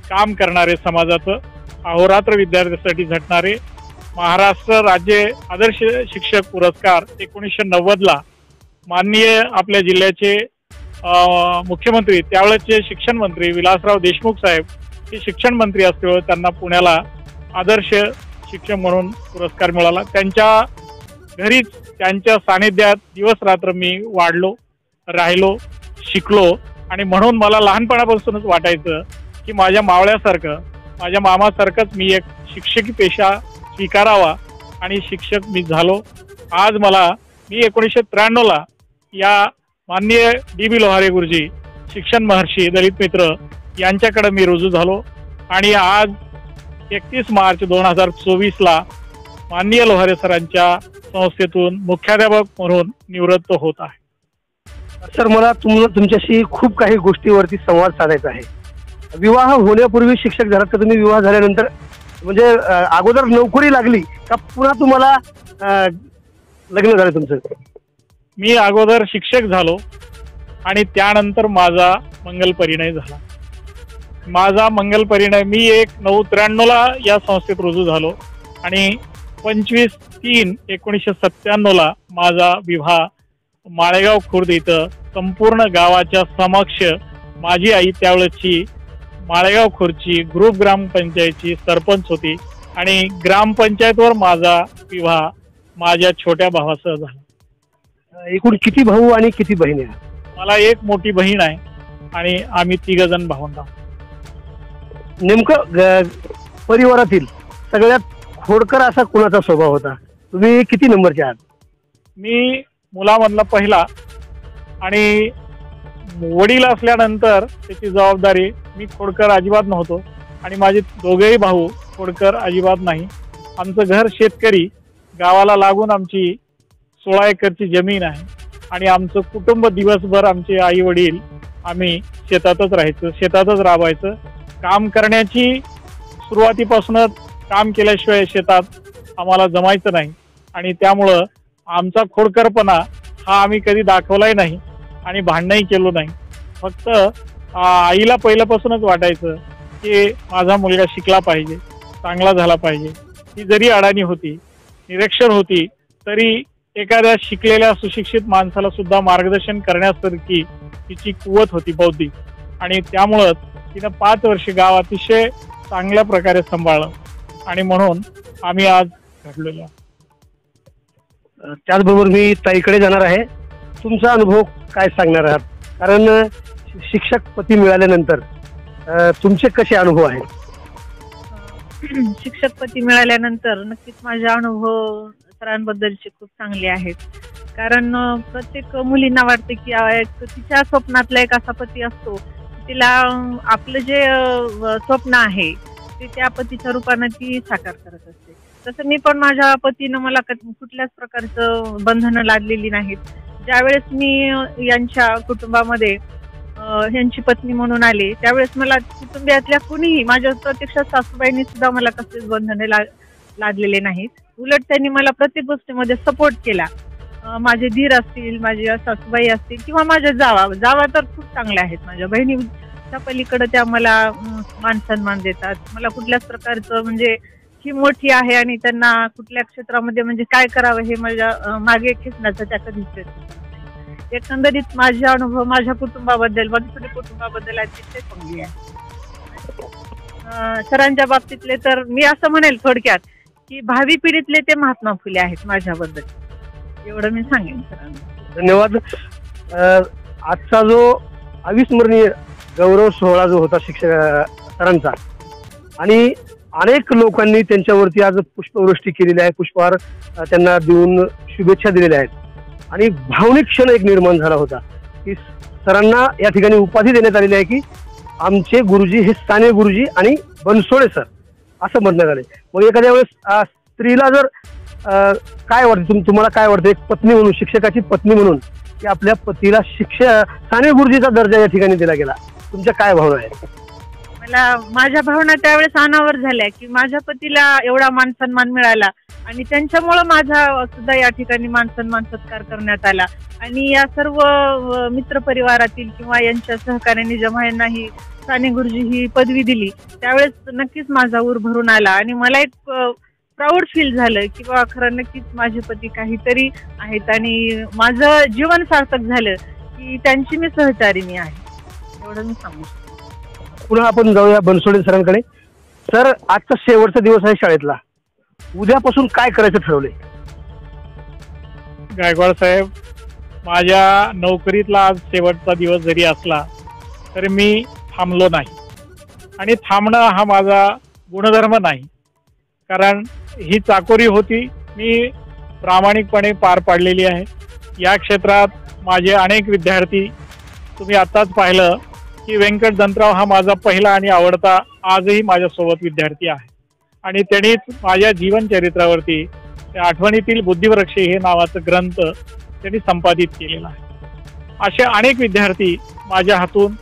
काम करणारे, समाजाचं अहोरात्र विद्यार्थ्यांसाठी झटणारे, महाराष्ट्र राज्य आदर्श शिक्षक पुरस्कार 1990ला माननीय आपल्या जिल्ह्याचे मुख्यमंत्री, त्यावेळेचे शिक्षण मंत्री विलासराव देशमुख साहेब हे शिक्षण मंत्री असल्यामुळे त्यांना पुण्याला आदर्श शिक्षक म्हणून पुरस्कार मिळाला. त्यांच्या घरीच त्यांच्या सानिध्यात दिवस रात्र मी वाढलो, राहिलो, शिकलो आणि म्हणून मला लहानपणापासूनच वाटायचं की माझ्या मावळ्यासारखं, माझ्या मामासारखंच मी एक शिक्षकी पेशा स्वीकारावा आणि शिक्षक मी झालो. आज मी 1993ला या माननीय DB लोहारे गुरुजी शिक्षण महर्षी दलित मित्र यांच्याकडे मी रुजू झालो आणि आज 31 मार्च 2024ला माननीय लोहारे सरांच्या संस्थेतून मुख्याध्यापक म्हणून निवृत्त होत आहे. सर, मला तुमच्याशी खूप काही गोष्टीवरती संवाद साधायचा आहे. विवाह होण्यापूर्वी शिक्षक झालात का तुम्ही? विवाह झाल्यानंतर म्हणजे अगोदर नोकरी लागली का पुन्हा तुम्हाला लग्न झालं तुमचं? मी अगोदर शिक्षक झालो आणि त्यानंतर माझा मंगल परिणय झाला. माझा मंगल परिणय मी 1/9/93ला या संस्थेत रुजू झालो आणि 25/3/1997ला माझा विवाह माळेगाव खुर्द इथं संपूर्ण गावाच्या समक्ष माझी आई त्यावेळेची माळेगाव खुर्दची ग्रुप ग्रामपंचायतची सरपंच होती आणि ग्रामपंचायतवर माझा विवाह माझ्या छोट्या भावासह झाला. एकूण किती भाऊ आणि किती बहिणी आहेत? मला एक मोठी बहीण आहे आणि आम्ही 3 जण भावंड आहोत. नेमकं परिवारातील सगळ्यात खोडकर असा कुणाचा स्वभाव होता? तुम्ही किती नंबरचे आहात? मी मुलामधला पहिला आणि वडील असल्यानंतर त्याची जबाबदारी, मी खोडकर अजिबात नव्हतो आणि माझे दोघेही भाऊ खोडकर अजिबात नाही. आमचं घर शेतकरी, गावाला लागून आमची 16 एकरची जमीन आहे आणि आमचं कुटुंब दिवसभर आमचे आई वडील आम्ही शेतातच राहायचं, शेतातच राबायचं. काम करण्याची सुरुवातीपासूनच काम केल्याशिवाय शेतात आम्हाला जमायचं नाही आणि त्यामुळं आमचा खोडकरपणा हा आम्ही कधी दाखवलाही नाही आणि भांडणही केलो नाही. फक्त आईला पहिल्यापासूनच वाटायचं की माझा मुलगा शिकला पाहिजे, चांगला झाला पाहिजे. ती जरी अडाणी होती, निरक्षर होती, तरी एखाद्या शिकलेल्या सुशिक्षित माणसाला सुद्धा मार्गदर्शन करण्यासारखी तिची कुवत होती बौद्धिक आणि त्यामुळं तिनं 5 वर्ष गाव अतिशय चांगल्या प्रकारे सांभाळलं आणि म्हणून आम्ही आज घडलेलो. त्याचबरोबर मी ताईकडे जाणार आहे. तुमचा अनुभव काय सांगणार आहात? कारण शिक्षक पती मिळाल्यानंतर तुमचे कसे अनुभव आहेत? शिक्षक पती मिळाल्यानंतर नक्कीच माझे अनुभव सरांबद्दलचे खूप चांगले आहेत. कारण प्रत्येक मुलींना वाटते की तिच्या स्वप्नातला एक असा पती असतो, तिला आपलं जे स्वप्न आहे असते त्या पतीच्या रूपाने ती साकार करत असते. तसं मी पण माझ्या पतीनं मला कुठल्याच प्रकारचं बंधनं लादलेली नाहीत. ज्यावेळेस मी यांच्या कुटुंबामध्ये यांची पत्नी म्हणून आले त्यावेळेस मला कुटुंबियातल्या कुणीही, माझ्या प्रत्यक्षात सासूबाईंनी सुद्धा मला कसलेच बंधने लादलेले नाहीत. उलट त्यांनी मला प्रत्येक गोष्टीमध्ये सपोर्ट केला. माझे धीर असतील, माझ्या सासूबाई असतील किंवा माझ्या जावा तर खूप चांगल्या आहेत. माझ्या बहिणीच्या पलीकडे त्या मला मान सन्मान देतात. मला कुठल्याच प्रकारचं म्हणजे ही मोठी आहे आणि त्यांना कुठल्या क्षेत्रामध्ये म्हणजे काय करावं हे माझ्या मागे खेचण्याचा त्या कधीच एकंदरीत माझे अनुभव माझ्या कुटुंबाबद्दल, बनसोडे कुटुंबाबद्दल अतिशय चांगली आहे. सरांच्या बाबतीतले तर मी असं म्हणेल थोडक्यात की भावी पिढीतले ते महात्मा फुले आहेत माझ्याबद्दल, एवढं मी सांगेन सरांना. धन्यवाद. आजचा जो अविस्मरणीय गौरव सोहळा जो होता शिक्षक सरांचा, आणि अनेक लोकांनी त्यांच्यावरती आज पुष्पवृष्टी केलेली आहे, पुष्पहार त्यांना देऊन शुभेच्छा दिलेल्या आहेत, आणि भावनिक क्षण एक निर्माण झाला होता की सरांना या ठिकाणी उपाधी देण्यात आलेली आहे की आमचे गुरुजी हे साने गुरुजी आणि बनसोडे सर असं म्हणण्यात आले. मग एखाद्या वेळेस स्त्रीला जर काय वाटतं, तुम्हाला काय वाटतं एक पत्नी म्हणून, शिक्षकाची पत्नी म्हणून, की आपल्या पतीला साने गुरुजीचा दर्जा या ठिकाणी दिला गेला, तुमच्या काय भावना आहेत? मला माझ्या भावना त्यावेळेस अनावर झाल्या की माझ्या पतीला एवढा मान सन्मान मिळाला आणि त्यांच्यामुळं माझा सुद्धा या ठिकाणी मान सन्मान सत्कार करण्यात आला. आणि या सर्व मित्रपरिवारातील किंवा यांच्या सहकार्याने जेव्हा यांना ही साने गुरुजी ही पदवी दिली त्यावेळेस नक्कीच माझा ऊर भरून आला आणि मला एक प्राऊड फील झालं की बा खरं नक्कीच माझे पती काहीतरी आहेत आणि माझं जीवन सार्थक झालं की त्यांची मी सहचारिणी आहे, एवढं मी सांगू शकतो. पुन्हा आपण जाऊया बनसोडे सरांकडे. सर, आजचा शेवटचा दिवस आहे शाळेतला, उद्यापासून काय करायचं ठरवले? गायकवाड साहेब, माझ्या नोकरीतला आज शेवटचा दिवस जरी असला तरी मी थांबलो नाही, आणि थांबणं हा माझा गुणधर्म नाही, कारण ही चाकोरी होती मी प्रामाणिकपणे पार पाडलेली आहे. या क्षेत्रात माझे अनेक विद्यार्थी, तुम्ही आत्ताच पाहिलं की व्यंकट दंतराव हा माझा पहिला आणि आवडता आजही माझ्यासोबत विद्यार्थी आहे, आणि त्यांनीच माझ्या जीवनचरित्रावरती आठवणीतील बुद्धिवृक्ष हे नावाचं ग्रंथ त्यांनी संपादित केलेला आहे. असे अनेक विद्यार्थी माझ्या हातून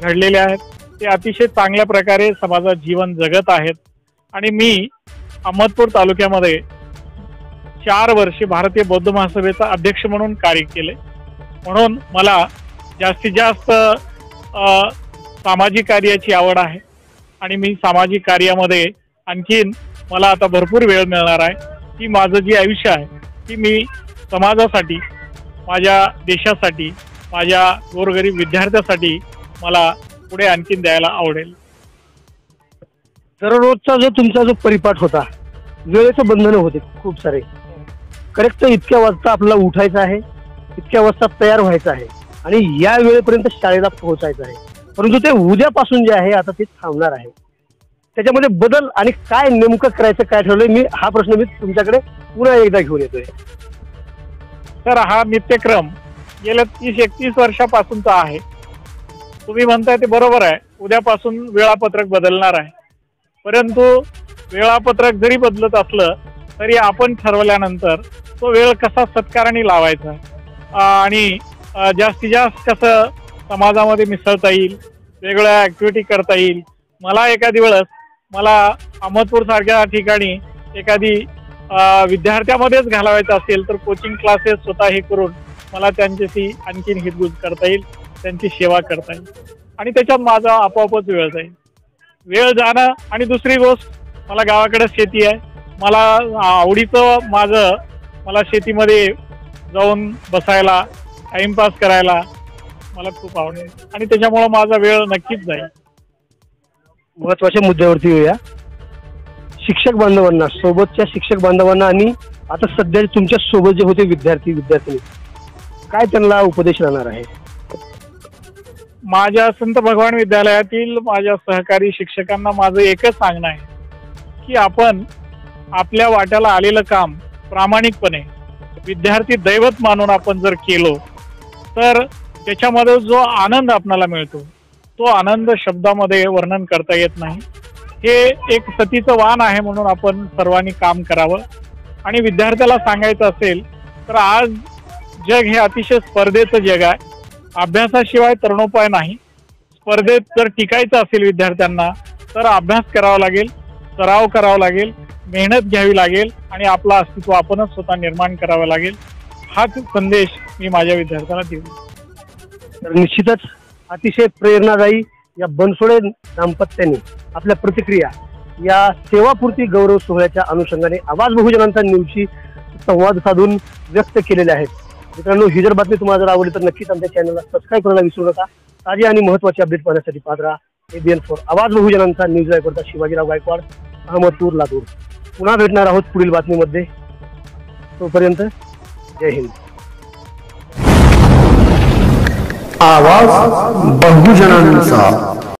घडलेले आहेत, ते अतिशय चांगल्या प्रकारे समाजात जीवन जगत आहेत. आणि मी अहमदपूर तालुक्यामध्ये 4 वर्षे भारतीय बौद्ध महासभेचा अध्यक्ष म्हणून कार्य केले, म्हणून मला जास्तीत जास्त सामाजिक कार्याची आवड आहे, आणि मी सामाजिक कार्यामध्ये आणखीन मला आता भरपूर वेळ मिळणार आहे. ती माझं जे आयुष्य आहे ती मी समाजासाठी, माझ्या देशासाठी, माझ्या गोरगरीब विद्यार्थ्यासाठी मला पुढे आणखीन द्यायला आवडेल. दररोजचा जो तुमचा जो परिपाठ होता, वेळेचं बंधनं होते खूप सारे. करेक्ट इतक्या वाजता आपल्याला उठायचं आहे, इतक्या वाजता तयार व्हायचं आहे आणि या वेळेपर्यंत शाळेला पोहोचायचं आहे, परंतु ते उद्यापासून जे आहे आता ते थांबणार आहे. त्याच्यामध्ये बदल आणि काय नेमकं करायचं, काय ठरवलंय, मी हा प्रश्न मी तुमच्याकडे पुन्हा एकदा घेऊन येतोय. तर हा नित्यक्रम गेल्या 30-31 वर्षापासूनचा आहे. तुम्ही म्हणताय ते बरोबर आहे, उद्यापासून वेळापत्रक बदलणार आहे, परंतु वेळापत्रक जरी बदलत असलं तरी आपण ठरवल्यानंतर तो वेळ कसा सत्काराने लावायचा आणि जास्तीत जास्त कसं समाजामध्ये मिसळता येईल, वेगवेगळ्या ॲक्टिव्हिटी करता येईल. मला एखादी वेळेस अहमदपूर सारख्या ठिकाणी एखादी विद्यार्थ्यामध्येच घालवायचं असेल तर कोचिंग क्लासेस स्वतः हे करून मला त्यांच्याशी आणखीन हितगुज करता येईल, त्यांची सेवा करता येईल, आणि त्याच्यात माझा आपोआपच वेळ जाईल. वेळ जाणं, आणि दुसरी गोष्ट मला गावाकडे शेती आहे, मला आवडीचं मला शेतीमध्ये जाऊन बसायला, टाइमपास करायला मला खूप आवडेल, आणि त्याच्यामुळे माझा वेळ नक्कीच जाईल. महत्वाच्या मुद्द्यावरती येऊया. शिक्षक बांधवांना, सोबतच्या शिक्षक बांधवांना आणि आता सध्या तुमच्या सोबत जे होते विद्यार्थी, काय त्यांना उपदेश राहणार आहे? माझ्या संत भगवान विद्यालयातील माझ्या सहकारी शिक्षकांना माझं एकच सांगणं आहे की आपण आपल्या वाट्याला आलेलं काम प्रामाणिकपणे विद्यार्थी दैवत मानून आपण जर केलो तर त्याच्यामध्ये जो आनंद आपल्याला मिळतो तो आनंद शब्दामध्ये वर्णन करता येत नाही. हे एक सतीचं वाण आहे म्हणून आपण सर्वांनी काम करावं. आणि विद्यार्थ्याला सांगायचं असेल तर आज जग हे अतिशय स्पर्धेचं जग आहे. अभ्यासाशिवाय तरणोपाय नाही. स्पर्धेत जर टिकायचं असेल विद्यार्थ्यांना तर अभ्यास करावा लागेल, सराव करावा लागेल, मेहनत घ्यावी लागेल आणि आपलं अस्तित्व आपणच स्वतः निर्माण करावं लागेल. हाच संदेश मी माझ्या विद्यार्थ्यांना देऊ. तर निश्चितच अतिशय प्रेरणादायी या बनसोडे दाम्पत्याने आपल्या प्रतिक्रिया या सेवापूर्ती गौरव सोहळ्याच्या अनुषंगाने आवाज बहुजनांचा न्यूजशी संवाद साधून व्यक्त केलेले आहेत. मित्रांनो, ही जर बातमी तुम्हाला जर आवडली तर नक्कीच आमच्या चॅनलला सबस्क्राईब करायला विसरू नका. ताजी आणि महत्त्वाची अपडेट पाहण्यासाठी पाहत राहा ABN4 आवाज बहुजनांचा न्यूज रिपोर्टर शिवाजीराव गायकवाड, अहमदपूर, लातूर. पुन्हा भेटणार आहोत पुढील बातमीमध्ये. तोपर्यंत जय हिंद. आवाज बहुजनांचा.